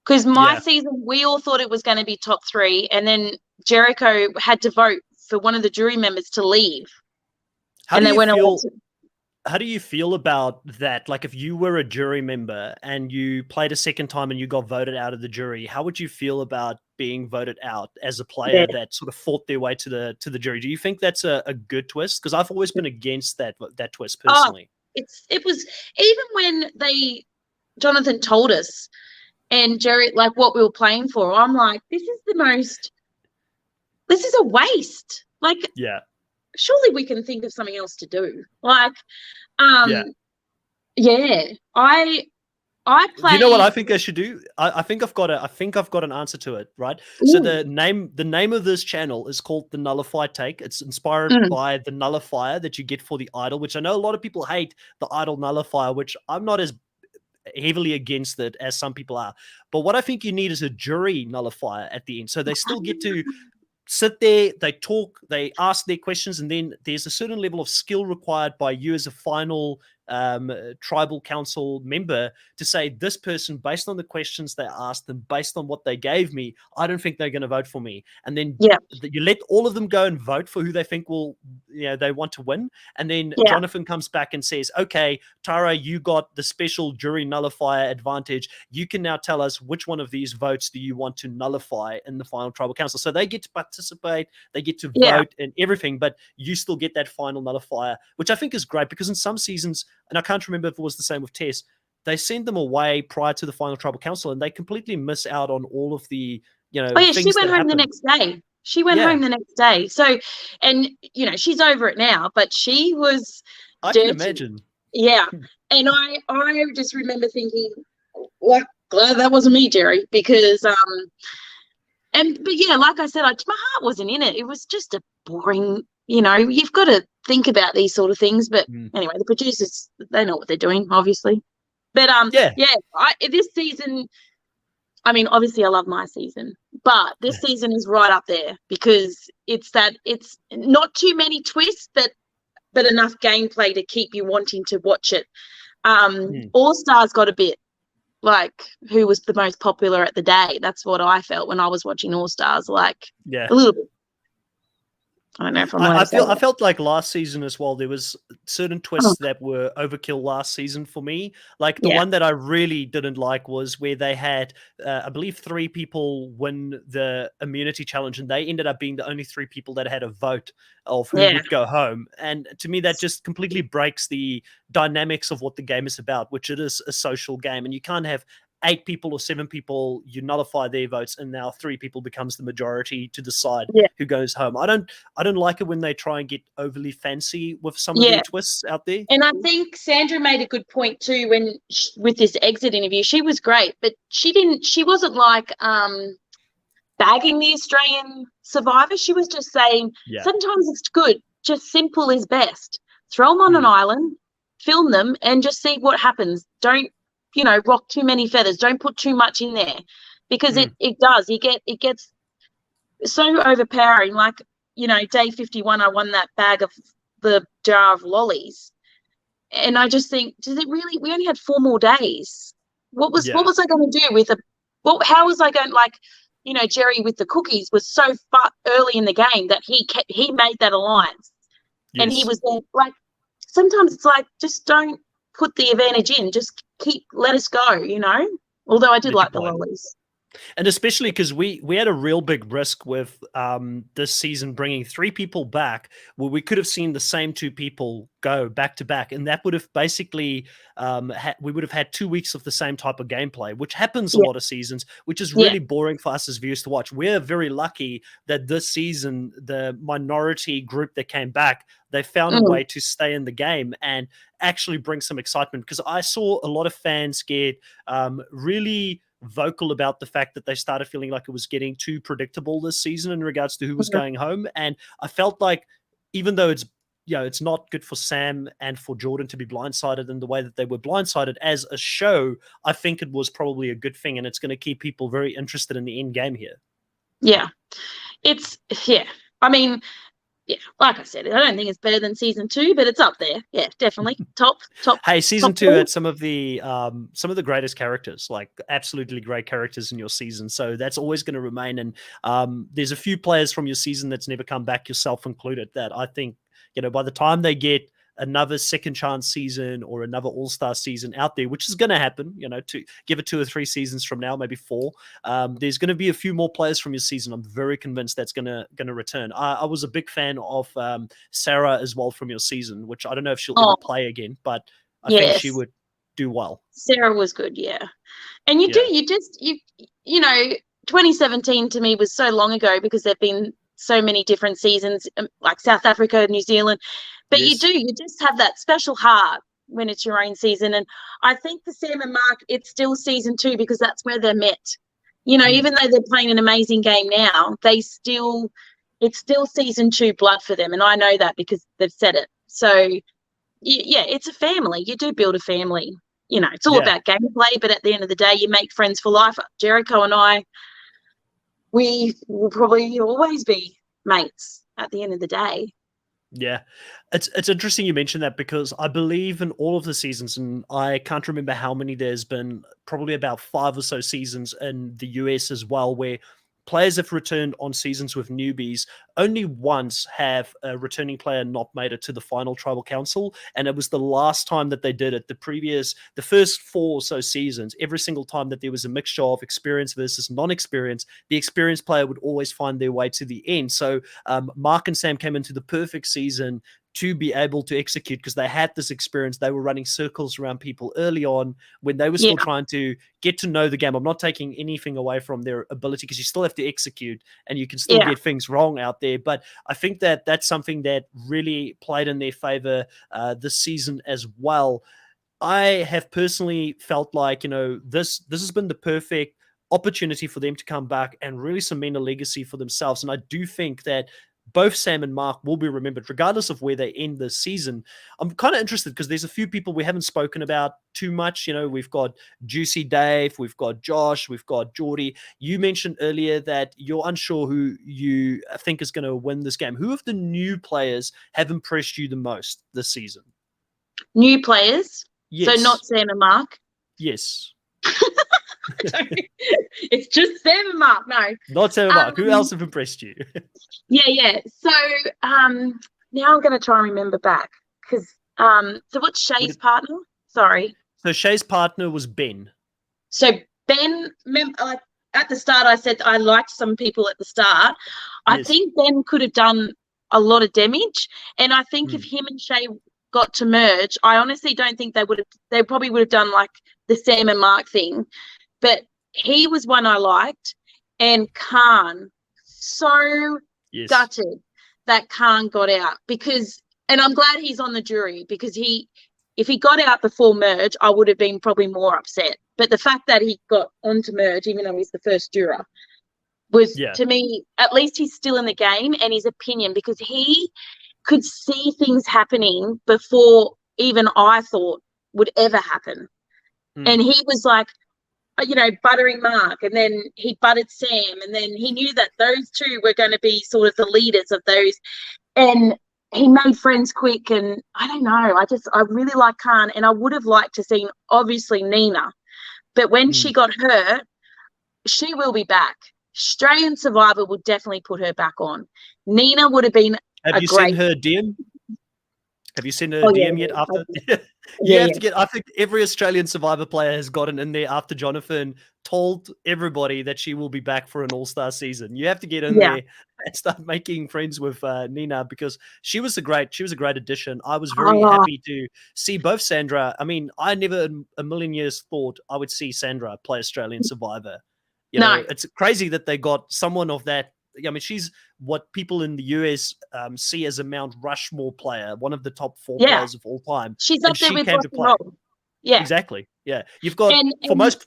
Because my yeah. season, we all thought it was going to be top three, and then Jericho had to vote for one of the jury members to leave, How and do they you went away. feel? How do you feel about that? Like, if you were a jury member and you played a second time and you got voted out of the jury, how would you feel about being voted out as a Yeah. player that sort of fought their way to the jury? Do you think that's a good twist? Because I've always been against that twist Oh, personally. it was even when Jonathan told us and Jerry like what we were playing for. I'm like, this is a waste. Like, Yeah, surely we can think of something else to do. Like, yeah. yeah, I Do you know what played. I think they should do? I think I've got an answer to it, right? So Ooh, the name of this channel is called the Nullify Take. It's inspired mm, by the nullifier that you get for the idol, which I know a lot of people hate the idol nullifier, which I'm not as heavily against it as some people are. But what I think you need is a jury nullifier at the end. So they still get to sit there, they talk, they ask their questions, and then there's a certain level of skill required by you as a final tribal council member to say, this person, based on the questions they asked and based on what they gave me, I don't think they're going to vote for me. And then yeah, you let all of them go and vote for who they think they want to win. And then yeah, Jonathan comes back and says, okay, Tara, you got the special jury nullifier advantage. You can now tell us which one of these votes do you want to nullify in the final tribal council. So they get to participate, they get to yeah, vote and everything, but you still get that final nullifier, which I think is great, because in some seasons, and I can't remember if it was the same with Tess, they send them away prior to the final tribal council and they completely miss out on all of the oh yeah, she things went that home the happen. next day. She went Yeah, home the next day. So, and she's over it now, but she was I can dirty. imagine. Yeah. And I just remember thinking, like, glad that wasn't me, Jerry, because but yeah, like I said, my heart wasn't in it. It was just a boring, you've got to think about these sort of things. But Mm. anyway, the producers, they know what they're doing, obviously. But Yeah. yeah, this season, I mean, obviously I love my season, but this season is right up there because it's not too many twists, but enough gameplay to keep you wanting to watch it. Mm. All Stars got a bit like who was the most popular at the day. That's what I felt when I was watching All Stars, like Yeah. a little bit. I don't know if I'm allowed to say I that. felt like last season as well, there was certain Oh, twists that were overkill last season for me. Like the yeah, one that I really didn't like was where they had, I believe, 3 people win the immunity challenge, and they ended up being the only 3 people that had a vote of who yeah, would go home. And to me, that just completely breaks the dynamics of what the game is about, which it is a social game, and you can't have 8 people or 7 people, you nullify their votes, and now 3 people becomes the majority to decide yeah, who goes home. I don't like it when they try and get overly fancy with some of their yeah. twists out there. And I think Sandra made a good point too with this exit interview. She was great, but she wasn't like bagging the Australian survivor. She was just saying Yeah. sometimes it's good, just simple is best. Throw them on an Mm, island, film them, and just see what happens. Don't rock too many feathers. Don't put too much in there, because mm, it does. It gets so overpowering. Like day 51, I won that bag of the jar of lollies, and I just think, does it really? We only had 4 more days. What yeah. was I going to do with a? How was I going, like? Jerry with the cookies was so far early in the game that he made that alliance, and he Yes. was there. Like, sometimes it's like, just don't put the advantage in. Just let us go. Although I did Yeah, good like the point. lollies. And especially because we had a real big risk with this season bringing 3 people back, where we could have seen the same 2 people go back to back, and that would have basically we would have had 2 weeks of the same type of gameplay, which happens a Yeah, lot of seasons, which is yeah, really boring for us as viewers to watch. We're very lucky that this season the minority group that came back, they found a mm, way to stay in the game and actually bring some excitement, because I saw a lot of fans get really vocal about the fact that they started feeling like it was getting too predictable this season in regards to who was Mhm. going home. And I felt like, even though it's not good for Sam and for Jordan to be blindsided in the way that they were blindsided as a show, I think it was probably a good thing, and it's going to keep people very interested in the end game here. Yeah. Yeah. I mean, yeah, like I said, I don't think it's better than season 2, but it's up there. Yeah, definitely top. Hey, season top 2 four. had some of the greatest characters, like absolutely great characters in your season. So that's always going to remain. And there's a few players from your season that's never come back, yourself included, that I think, by the time they get another second chance season or another all-star season out there, which is going to happen, to give it 2 or 3 seasons from now, maybe 4, there's going to be a few more players from your season. I'm very convinced that's going to return. I was a big fan of Sarah as well from your season, which I don't know if she'll ever Oh, play again, but I think she yes. would do well. Sarah was good, yeah. And Yeah. you know, 2017 to me was so long ago because there've been so many different seasons, like South Africa, New Zealand. But Yes. you just have that special heart when it's your own season. And I think for Sam and Mark, it's still season 2 because that's where they're met. Even though they're playing an amazing game now, it's still season 2 blood for them. And I know that because they've said it. So, yeah, it's a family. You do build a family. It's all about gameplay, but at the end of the day, you make friends for life. Jericho and I, we will probably always be mates at the end of the day. Yeah, it's interesting you mentioned that, because I believe in all of the seasons, and I can't remember how many there's been, probably about 5 or so seasons in the US as well, where players have returned on seasons with newbies. Only once have a returning player not made it to the final tribal council, and it was the last time that they did it. The first 4 or so seasons, every single time that there was a mixture of experience versus non-experience, the experienced player would always find their way to the end. So Mark and Sam came into the perfect season to be able to execute, because they had this experience. They were running circles around people early on when they were still trying to get to know the game. I'm not taking anything away from their ability, because you still have to execute and you can still get things wrong out there. But I think that that's something that really played in their favor this season as well. I have personally felt like, this has been the perfect opportunity for them to come back and really cement a legacy for themselves. And I do think that both Sam and Mark will be remembered regardless of where they end this season. I'm kind of interested because there's a few people we haven't spoken about too much. We've got Juicy Dave, we've got Josh, we've got Geordie. You mentioned earlier that you're unsure who you think is going to win this game. Who of the new players have impressed you the most this season? New players? Yes. So not Sam and Mark? Yes. It's just Sam and Mark. No. Not Sam and Mark. Who else have impressed you? Yeah. So now I'm going to try and remember back. Because, so what's Shay's partner? Sorry. So Shay's partner was Ben. So Ben, at the start, I said I liked some people at the start. I think Ben could have done a lot of damage. And I think if him and Shay got to merge, I honestly don't think they probably would have done like the Sam and Mark thing. But he was one I liked. And Khan, so gutted that Khan got out, and I'm glad he's on the jury, because if he got out before merge, I would have been probably more upset. But the fact that he got onto merge, even though he's the first juror, was to me, at least he's still in the game, and his opinion, because he could see things happening before even I thought would ever happen. And he was like, buttering Mark, and then he butted Sam, and then he knew that those two were going to be sort of the leaders of those, and he made friends quick. And I don't know, I really like Khan, and I would have liked to see obviously Nina, but when she got hurt, she will be back. Australian Survivor would definitely put her back on. Nina would have been Have you seen her DM? Have you seen her DM yet after? To get, I think every Australian Survivor player has gotten in there after Jonathan told everybody that she will be back for an all-star season. You have to get in there and start making friends with Nina, because she was a great addition. I was very happy to see both Sandra. I mean, I never in a million years thought I would see Sandra play Australian Survivor. It's crazy that they got someone of that. I mean, she's what people in the US see as a Mount Rushmore player, one of the top 4 players of all time. She's up there with rock and roll. Yeah. Exactly. Yeah. You've got And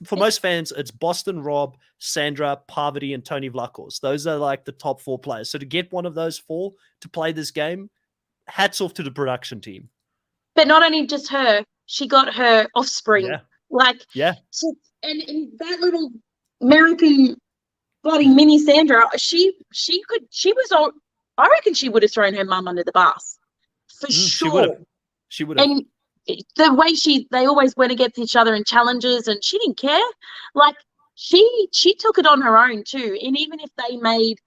for most fans, it's Boston Rob, Sandra, Parvati, and Tony Vlachos. Those are like the top 4 players. So to get one of those 4 to play this game, hats off to the production team. but not only just her, she got her offspring. Yeah. Like, Yeah. so, and that little American bloody mini Sandra, I reckon she would have thrown her mum under the bus for She would have. sure. She would have. And the way they always went against each other in challenges, and she didn't care. Like, she took it on her own too. And even if they made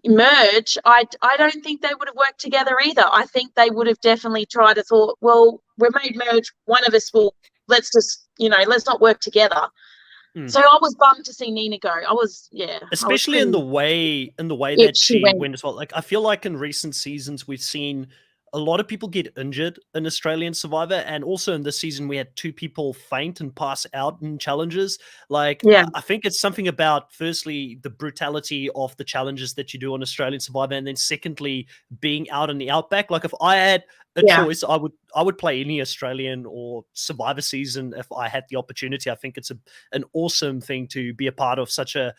merge, I don't think they would have worked together either. I think they would have definitely tried to thought, well, we're made merge, one of us will, let's just, let's not work together. So I was bummed to see Nina go. Especially in the way that she went as well. Like, I feel like in recent seasons we've seen a lot of people get injured in Australian Survivor, and also in this season we had 2 people faint and pass out in challenges. Like, I think it's something about, firstly, the brutality of the challenges that you do on Australian Survivor, and then secondly, being out in the outback. Like, if I had a choice, I would play any Australian or Survivor season if I had the opportunity. I think it's an awesome thing to be a part of, such a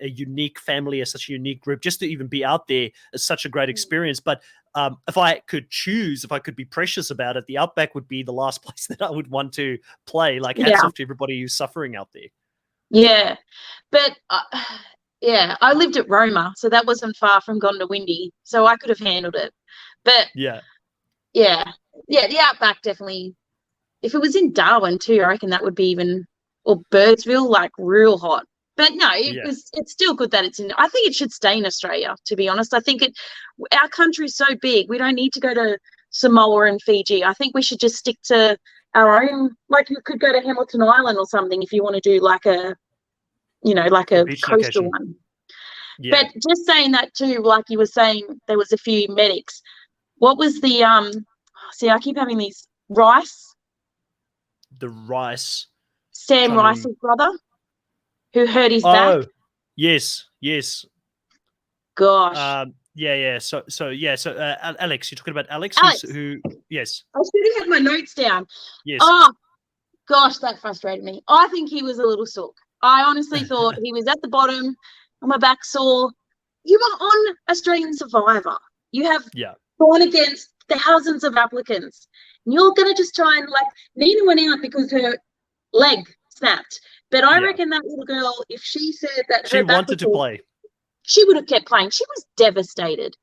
unique family, such a unique group. Just to even be out there is such a great experience. But if I could choose, if I could be precious about it, the Outback would be the last place that I would want to play. Like, hats off to everybody who's suffering out there. Yeah, but I lived at Roma, so that wasn't far from Gondawindi, so I could have handled it. But yeah, the Outback definitely. If it was in Darwin too, I reckon that would be or Birdsville, like real hot. But no, it's still good that it's in. I think it should stay in Australia, to be honest. I think our country's so big, we don't need to go to Samoa and Fiji. I think we should just stick to our own. Like, you could go to Hamilton Island or something if you want to do like a coastal location. one. Yeah. But just saying that too, like you were saying, there was a few medics. What was the see, I keep having these Rice. The Rice. Sam Rice's brother, who hurt his back. Oh, yes. Gosh. So Alex, you're talking about Alex? Who? Yes. I should have had my notes down. Yes. Oh, gosh, that frustrated me. I think he was a little sook. I honestly thought he was at the bottom, on my back sore. You were on Australian Survivor. You have gone against thousands of applicants. And you're going to just try and, like, Nina went out because her leg snapped. But I reckon that little girl, if she said that she wanted to play, she would have kept playing. She was devastated.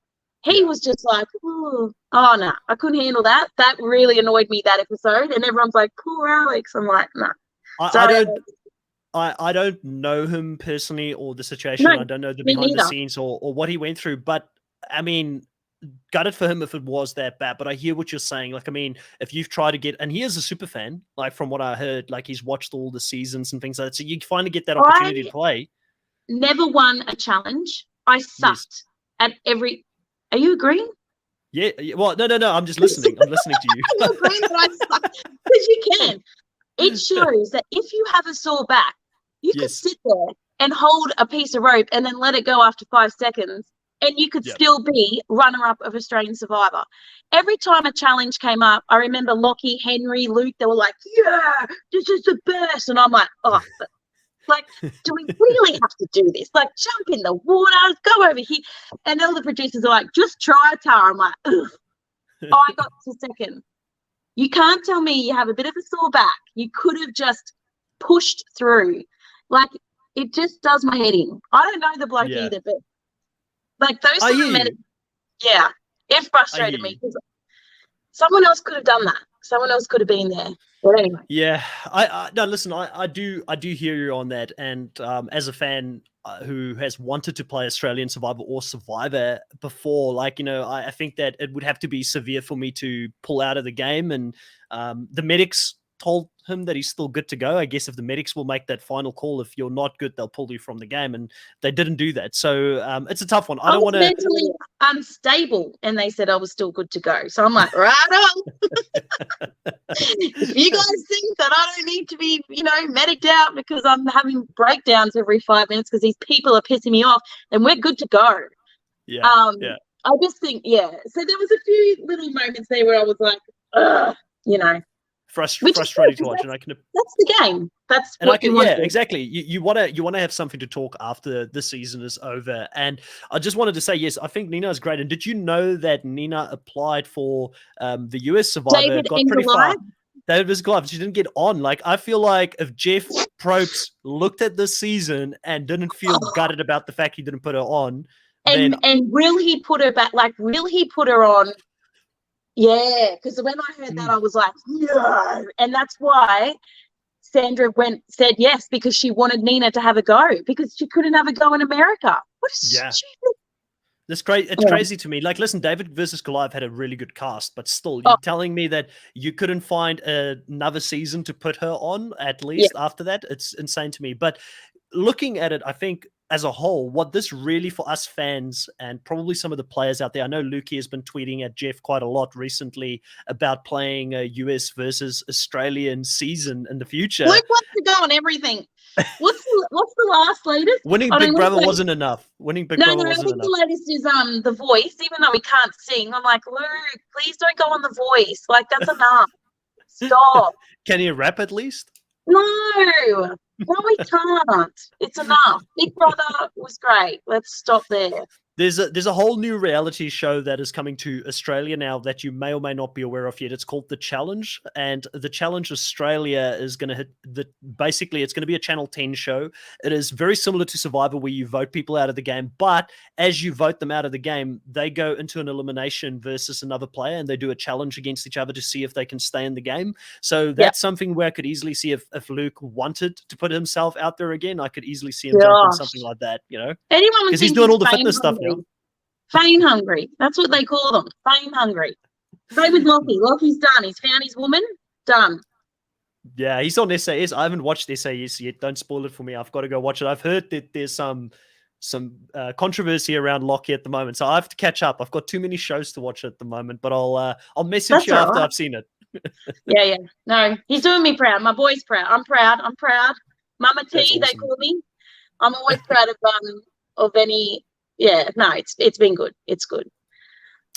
He was just like, oh no, I couldn't handle that. That really annoyed me, that episode. And everyone's like, poor Alex. I'm like, no. I don't know him personally or the situation. I don't know the behind the scenes or what he went through. But I mean, gutted for him if it was that bad. But I hear what you're saying. Like, I mean, if you've tried to get, and he is a super fan, like from what I heard, like he's watched all the seasons and things like that. So you finally get that opportunity to play. Never won a challenge. I sucked at every. Are you agreeing? Yeah. Well, no. I'm just listening. I'm listening to you. You're agreeing that I suck because you can. It shows that if you have a sore back, you could sit there and hold a piece of rope and then let it go after 5 seconds, and you could still be runner-up of Australian Survivor. Every time a challenge came up, I remember Lockie, Henry, Luke, they were like, yeah, this is the best. And I'm like, oh, like, do we really have to do this? Like, jump in the water, go over here. And all the producers are like, just try, Tara. I'm like, ugh. I got to second. You can't tell me you have a bit of a sore back. You could have just pushed through. Like, it just does my head in. I don't know the bloke either, but like those sort of medics, it frustrated me because someone else could have done that. Someone else could have been there. But anyway. Yeah, no, listen, I do hear you on that. And as a fan who has wanted to play Australian Survivor or Survivor before, like, you know, I think that it would have to be severe for me to pull out of the game. And the medics told him that he's still good to go. I guess if the medics will make that final call, if you're not good, they'll pull you from the game, and they didn't do that. So it's a tough one. I don't want to. Mentally unstable, and they said I was still good to go. So I'm like, right on. If you guys think that I don't need to be, mediced out because I'm having breakdowns every 5 minutes because these people are pissing me off, then we're good to go. Yeah. I just think, So there was a few little moments there where I was like, ugh, Which is frustrating good, to watch, because and I can. that's the game. That's And I what can, you want yeah, to do. exactly. You want to have something to talk after the season is over. And I just wanted to say, yes, I think Nina is great. And did you know that Nina applied for the US Survivor, David got and pretty Goliath. far? David was glove. She didn't get on. Like, I feel like if Jeff Probst looked at this season and didn't feel gutted about the fact he didn't put her on, then And will he put her back? Like, will he put her on? Yeah, because when I heard that, I was like, no. And that's why Sandra said yes, because she wanted Nina to have a go, because she couldn't have a go in America. What a yeah. stupid. It's crazy to me. Like, listen, David versus Goliath had a really good cast, but still, you're telling me that you couldn't find another season to put her on, at least after that? It's insane to me. But looking at it, I think as a whole, what this really for us fans and probably some of the players out there, I know Lukey has been tweeting at Jeff quite a lot recently about playing a US versus Australian season in the future. Luke wants to go on everything. What's the last latest? Winning Big Brother wasn't enough. Winning Big Brother wasn't enough. I think the latest is The Voice. Even though we can't sing, I'm like, Luke, please don't go on The Voice. Like, that's enough. Stop. Can you rap at least? No, we can't. It's enough. Big Brother was great. Let's stop there. There's a whole new reality show that is coming to Australia now that you may or may not be aware of yet. It's called The Challenge, and The Challenge Australia is going to hit basically it's going to be a Channel 10 show. It is very similar to Survivor, where you vote people out of the game, but as you vote them out of the game, they go into an elimination versus another player, and they do a challenge against each other to see if they can stay in the game. So that's something where I could easily see if Luke wanted to put himself out there again, I could easily see him jump in something like that, Anyone because he's doing all the fitness stuff now. Fame hungry. That's what they call them. Fame hungry. Same with Lockie. Lockie's done. He's found his woman. Done. Yeah, he's on SAS. I haven't watched SAS yet. Don't spoil it for me. I've got to go watch it. I've heard that there's some controversy around Lockie at the moment, so I have to catch up. I've got too many shows to watch at the moment, but I'll message you after I've seen it. Yeah. No, he's doing me proud. My boy's proud. I'm proud. Mama T, awesome. They call me. I'm always proud of any. Yeah, no, it's been good. It's good.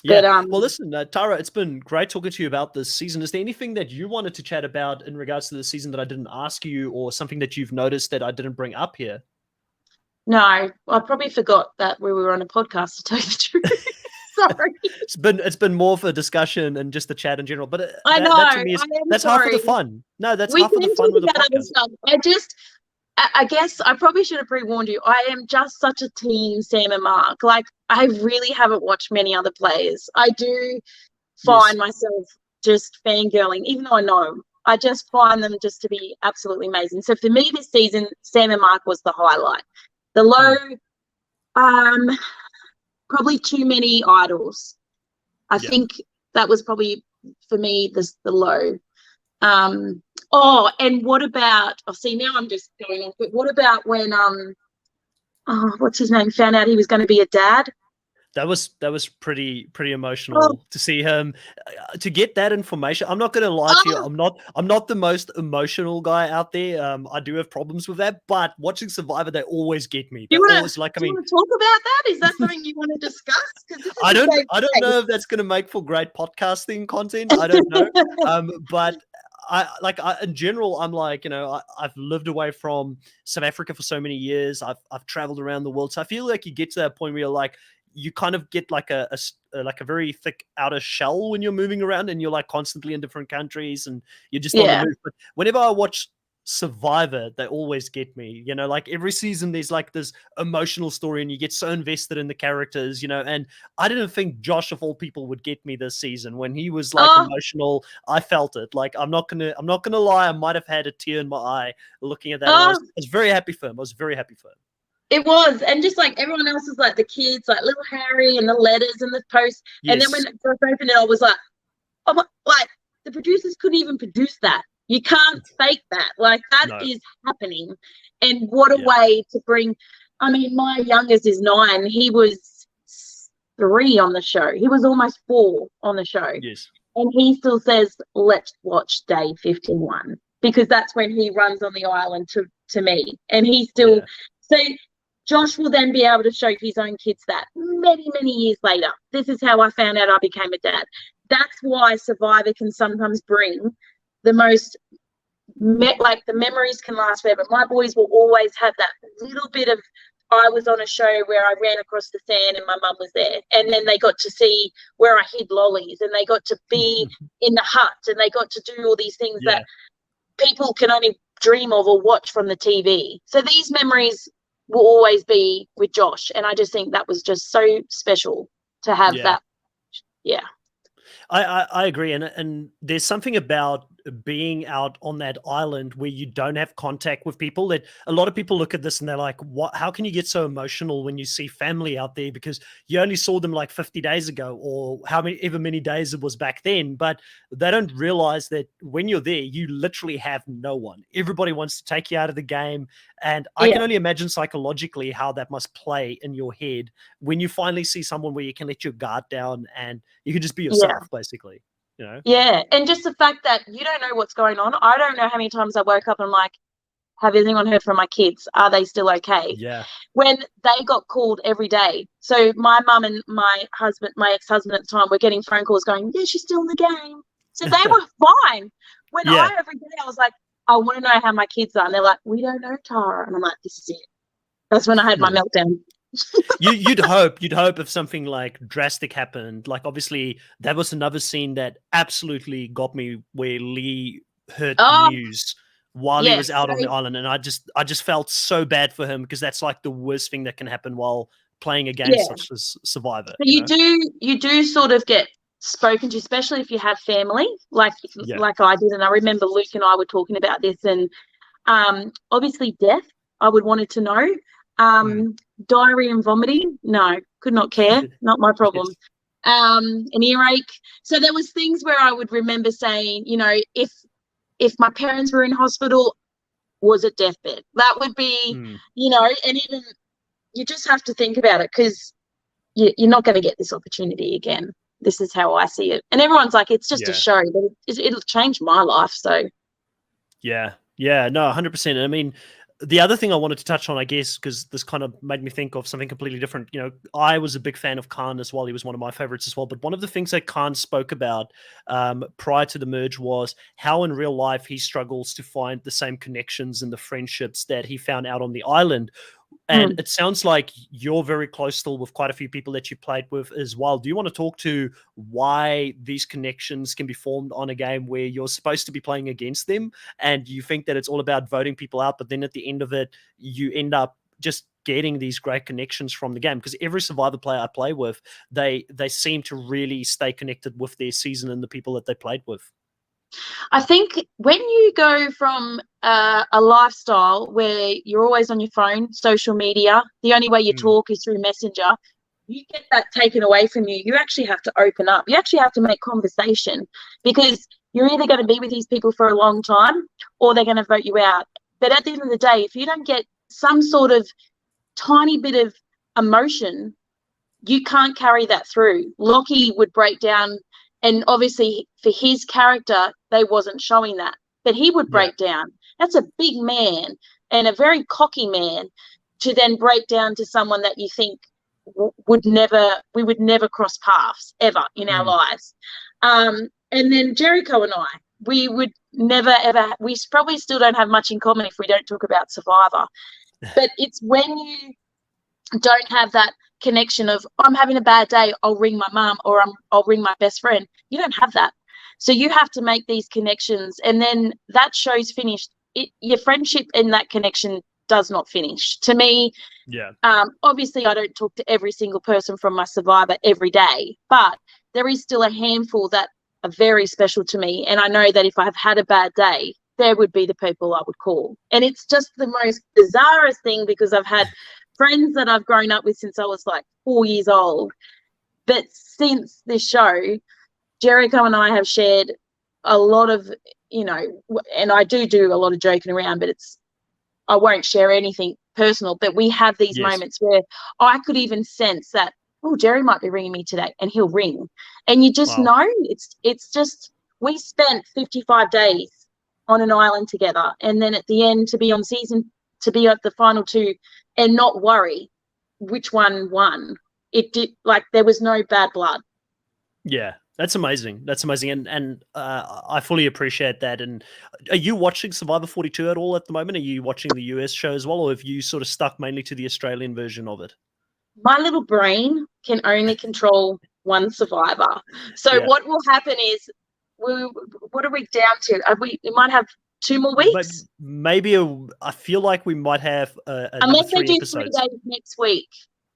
Yeah. But, well, listen, Tara, it's been great talking to you about this season. Is there anything that you wanted to chat about in regards to the season that I didn't ask you, or something that you've noticed that I didn't bring up here? No, I probably forgot that we were on a podcast, to tell you the truth. Sorry. It's been more of a discussion and just the chat in general. But I know. that to me that's half of the fun. No, that's half of the fun with the podcast. I guess I probably should have pre-warned you. I am just such a team Sam and Mark. Like, I really haven't watched many other players. I do find myself just fangirling, even though I know them. I just find them just to be absolutely amazing. So for me this season, Sam and Mark was the highlight. The low, probably too many idols. I think that was probably, for me, the low. And what about, now I'm just going off, but what about when what's his name, found out he was going to be a dad? That was pretty emotional to see him, to get that information. I'm not going to lie to you. I'm not the most emotional guy out there. I do have problems with that, but watching Survivor, they always get me. Do you want to talk about that? Is that something you want to discuss? I don't know if that's going to make for great podcasting content. I don't know. But in general, I'm like, I've lived away from South Africa for so many years. I've traveled around the world. So I feel like you get to that point where you're like, you kind of get like a very thick outer shell when you're moving around, and you're like constantly in different countries, and you're just on the move. But whenever I watch Survivor, they always get me. Like every season there's like this emotional story, and you get so invested in the characters, and I didn't think Josh of all people would get me this season. When he was like emotional, I felt it. Like, I'm not gonna lie, I might have had a tear in my eye looking at that. I was very happy for him. It was, and just like everyone else is like the kids, like little Harry and the letters and the posts. Yes. And then when it first opened it, I was like, like the producers couldn't even produce that. You can't fake that. Like, that is happening. And what a way to bring, my youngest is 9. He was 3 on the show. He was almost 4 on the show. Yes. And he still says, let's watch day 51, because that's when he runs on the island to me. And he still, so Josh will then be able to show his own kids that many, many years later. This is how I found out I became a dad. That's why Survivor can sometimes bring the most like the memories can last forever. My boys will always have that little bit of, I was on a show where I ran across the sand and my mum was there, and then they got to see where I hid lollies, and they got to be in the hut, and they got to do all these things that people can only dream of or watch from the TV. So these memories will always be with Josh, and I just think that was just so special to have that. Yeah. I agree, and there's something about being out on that island where you don't have contact with people that a lot of people look at this and they're like, what, how can you get so emotional when you see family out there because you only saw them like 50 days ago or however many days it was back then? But they don't realize that when you're there, you literally have no one. Everybody wants to take you out of the game, and I can only imagine psychologically how that must play in your head when you finally see someone where you can let your guard down and you can just be yourself, basically. You know? Yeah, and just the fact that you don't know what's going on. I don't know how many times I woke up and I'm like, have anyone heard from my kids? Are they still okay? Yeah. When they got called every day. So my mum and my husband, my ex-husband at the time, were getting phone calls going, yeah, she's still in the game. So they were fine. When every day I was like, I want to know how my kids are. And they're like, we don't know, Tara. And I'm like, this is it. That's when I had my meltdown. You'd hope if something like drastic happened. Like obviously that was another scene that absolutely got me, where Lee heard the news while he was out on the island, and I just felt so bad for him because that's like the worst thing that can happen while playing a game such as Survivor. But you do sort of get spoken to, especially if you have family like I did. And I remember Luke and I were talking about this, and obviously death I would wanted to know. Diarrhea and vomiting, no, could not care, not my problem. An earache. So there was things where I would remember saying, you know, if my parents were in hospital, was it deathbed? That would be, you know, and even you just have to think about it because you're not going to get this opportunity again. This is how I see it. And everyone's like, it's just a show, but it'll change my life. So yeah, no, 100%. I mean, the other thing I wanted to touch on, I guess, because this kind of made me think of something completely different. You know, I was a big fan of Khan as well. He was one of my favorites as well. But one of the things that Khan spoke about prior to the merge was how in real life he struggles to find the same connections and the friendships that he found out on the island. And it sounds like you're very close still with quite a few people that you played with as well. Do you want to talk to why these connections can be formed on a game where you're supposed to be playing against them and you think that it's all about voting people out, but then at the end of it, you end up just getting these great connections from the game? Because every Survivor player I play with, they seem to really stay connected with their season and the people that they played with. I think when you go from a lifestyle where you're always on your phone, social media, the only way you talk is through Messenger, you get that taken away from you. You actually have to open up. You actually have to make conversation because you're either going to be with these people for a long time or they're going to vote you out. But at the end of the day, if you don't get some sort of tiny bit of emotion, you can't carry that through. Lockie would break down. And obviously for his character, they wasn't showing that. But he would break down. That's a big man and a very cocky man to then break down to someone that you think we would never cross paths ever in our lives. And then Jericho and I, we would never, ever, we probably still don't have much in common if we don't talk about Survivor. But it's when you don't have that connection of I'm having a bad day, I'll ring my mum or I'll ring my best friend. You don't have that. So you have to make these connections, and then that show's finished. Your friendship in that connection does not finish. To me, obviously I don't talk to every single person from my Survivor every day, but there is still a handful that are very special to me. And I know that if I've had a bad day, there would be the people I would call. And it's just the most bizarrest thing because I've had friends that I've grown up with since I was like 4 years old. But since this show, Jericho and I have shared a lot of, you know, and I do a lot of joking around, but I won't share anything personal, but we have these moments where I could even sense that, oh, Jerry might be ringing me today, and he'll ring. And you just know it's just, we spent 55 days on an island together. And then at the end to be at the final two and not worry which one won. It did, like, there was no bad blood. Yeah. That's amazing. That's amazing, and I fully appreciate that. And are you watching Survivor 42 at all at the moment? Are you watching the US show as well, or have you sort of stuck mainly to the Australian version of it? My little brain can only control one survivor. So Yeah, what will happen is, what are we down to? We might have 2 more but weeks, maybe I feel like we might have another unless they three do 3 episodes. days next week.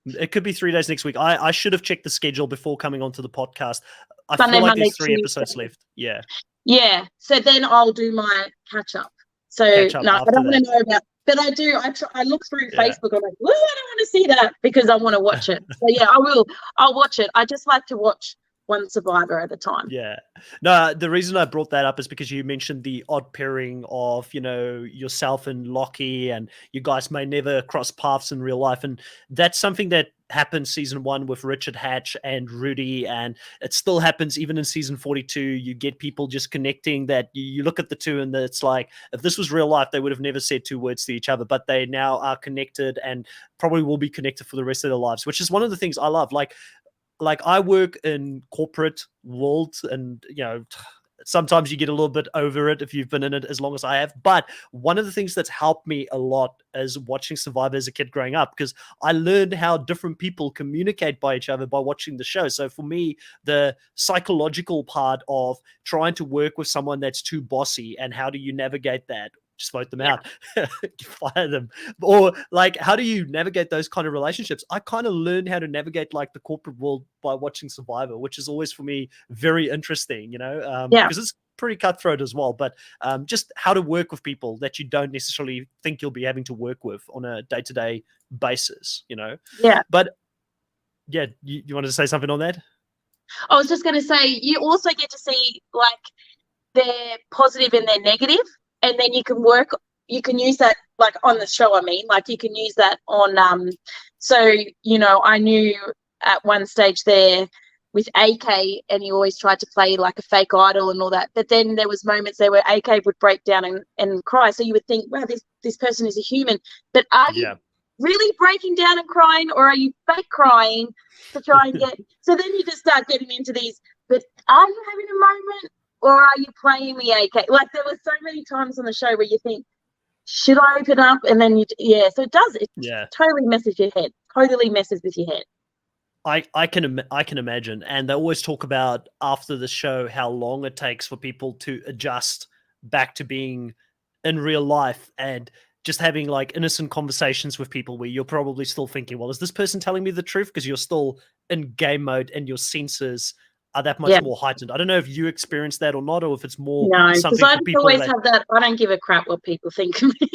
It could be 3 days next week. I should have checked the schedule before coming onto the podcast. I Sunday, feel like Monday, there's 3 episodes Tuesday. left. Yeah, Yeah. So then I'll do my catch up. So catch up no, I after don't want that. to know about. But I do. I look through Yeah. Facebook. I'm like, well, I don't want to see that because I want to watch it. So yeah, I will. I'll watch it. I just like to watch one survivor at a time. Yeah. No, the reason I brought that up is because you mentioned the odd pairing of, yourself and Lockie, and you guys may never cross paths in real life. And that's something that happened season 1 with Richard Hatch and Rudy. And it still happens even in season 42. You get people just connecting that you look at the two and it's like, if this was real life, they would have never said 2 words to each other, but they now are connected and probably will be connected for the rest of their lives, which is one of the things I love. Like I work in corporate world, and sometimes you get a little bit over it if you've been in it as long as I have. But one of the things that's helped me a lot is watching Survivor as a kid growing up, because I learned how different people communicate by each other by watching the show. So for me, the psychological part of trying to work with someone that's too bossy, and how do you navigate that? Just vote them out, fire them, or like, how do you navigate those kind of relationships? I kind of learned how to navigate like the corporate world by watching Survivor, which is always for me very interesting, Yeah. because it's pretty cutthroat as well. But just how to work with people that you don't necessarily think you'll be having to work with on a day-to-day basis. Yeah. But yeah, you wanted to say something on that? I was just going to say, you also get to see like their positive and their negative, and then you can use that like on the show. I mean, like you can use that on. So I knew at one stage there with AK, and he always tried to play like a fake idol and all that. But then there was moments there where AK would break down and cry. So you would think, wow, this person is a human. But are you Yeah. really breaking down and crying, or are you fake crying to try and get? So then you just start getting into these. But are you having a moment, or are you playing the AK? Like there were so many times on the show where you think, should I open up? And then so it does. It totally messes your head. Totally messes with your head. I can imagine, and they always talk about after the show how long it takes for people to adjust back to being in real life, and just having like innocent conversations with people where you're probably still thinking, well, is this person telling me the truth? Because you're still in game mode and your senses are that much Yeah. more heightened. I don't know if you experience that or not, or if it's more No, because something I for people always that have that. I don't give a crap what people think of me.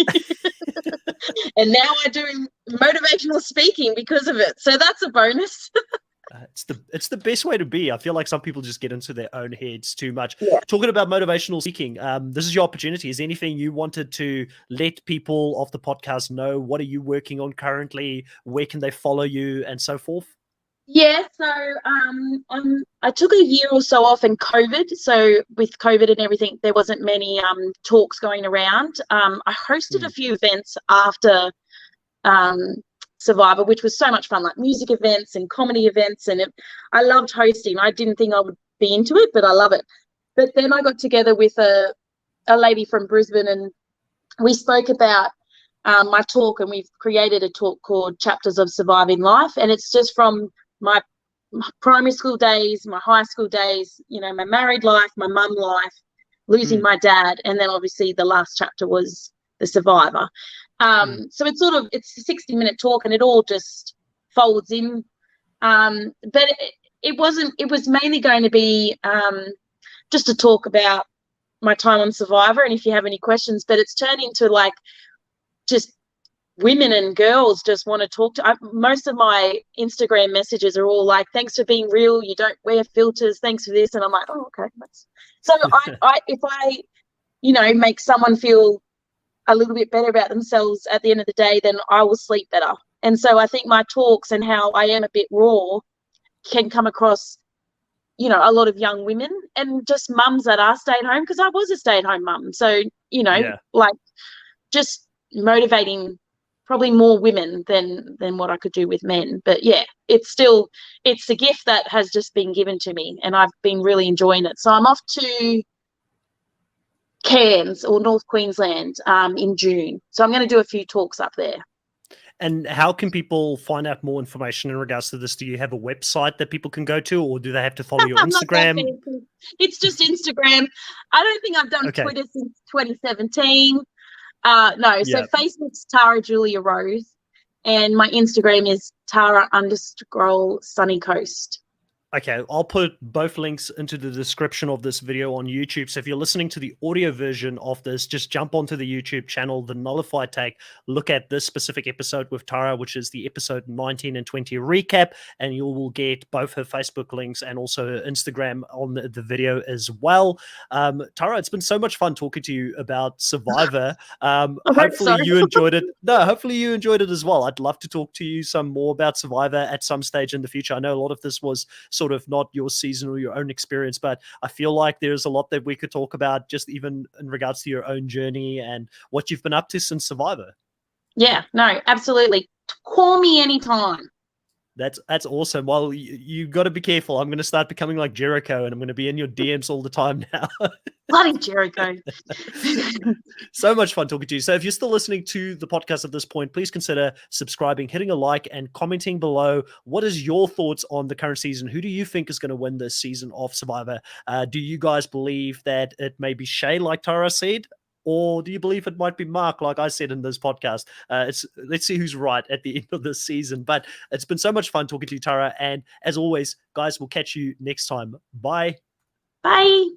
And now I do motivational speaking because of it. So that's a bonus. It's the best way to be. I feel like some people just get into their own heads too much. Yeah. Talking about motivational speaking, this is your opportunity. Is there anything you wanted to let people of the podcast know? What are you working on currently? Where can they follow you, and so forth? Yeah, so I took a year or so off in COVID. So with COVID and everything, there wasn't many talks going around. I hosted a few events after Survivor, which was so much fun, like music events and comedy events, and I loved hosting. I didn't think I would be into it, but I love it. But then I got together with a lady from Brisbane, and we spoke about my talk, and we've created a talk called Chapters of Surviving Life, and it's just from my primary school days, my high school days, my married life, my mum life, losing my dad, and then obviously the last chapter was the survivor. So it's it's a 60-minute talk, and it all just folds in. But it was mainly going to be just to talk about my time on Survivor, and if you have any questions, but it's turned into like just women and girls just want to talk to. Most of my Instagram messages are all like, thanks for being real, you don't wear filters, thanks for this. And I'm like, oh, okay. So if I make someone feel a little bit better about themselves at the end of the day, then I will sleep better. And so I think my talks and how I am a bit raw can come across, a lot of young women and just mums that are stay at home, because I was a stay at home mum. So, like just motivating probably more women than what I could do with men. But yeah, it's a gift that has just been given to me, and I've been really enjoying it. So I'm off to Cairns or North Queensland in June. So I'm going to do a few talks up there. And how can people find out more information in regards to this? Do you have a website that people can go to, or do they have to follow your I'm not that Instagram? fancy. It's just Instagram. I don't think I've done Okay. Twitter since 2017. No, so Yeah. Facebook's Tara Julia Rose, and my Instagram is Tara_Sunny Coast. Okay, I'll put both links into the description of this video on YouTube. So if you're listening to the audio version of this, just jump onto the YouTube channel, the Nullify tag, look at this specific episode with Tara, which is the episode 19 and 20 recap, and you will get both her Facebook links and also her Instagram on the video as well. Tara, it's been so much fun talking to you about Survivor. Hopefully you enjoyed it. No, hopefully you enjoyed it as well. I'd love to talk to you some more about Survivor at some stage in the future. I know a lot of this was sort of not your season or your own experience, but I feel like there's a lot that we could talk about, just even in regards to your own journey and what you've been up to since Survivor. Yeah, no, absolutely. Call me anytime. That's awesome. Well, you got to be careful. I'm going to start becoming like Jericho, and I'm going to be in your DMs all the time now. Bloody Jericho. So much fun talking to you. So if you're still listening to the podcast at this point, please consider subscribing, hitting a like, and commenting below. What is your thoughts on the current season? Who do you think is going to win this season of Survivor? Do you guys believe that it may be Shay, like Tara said? Or do you believe it might be Mark, like I said in this podcast? Let's see who's right at the end of this season. But it's been so much fun talking to you, Tara. And as always, guys, we'll catch you next time. Bye. Bye.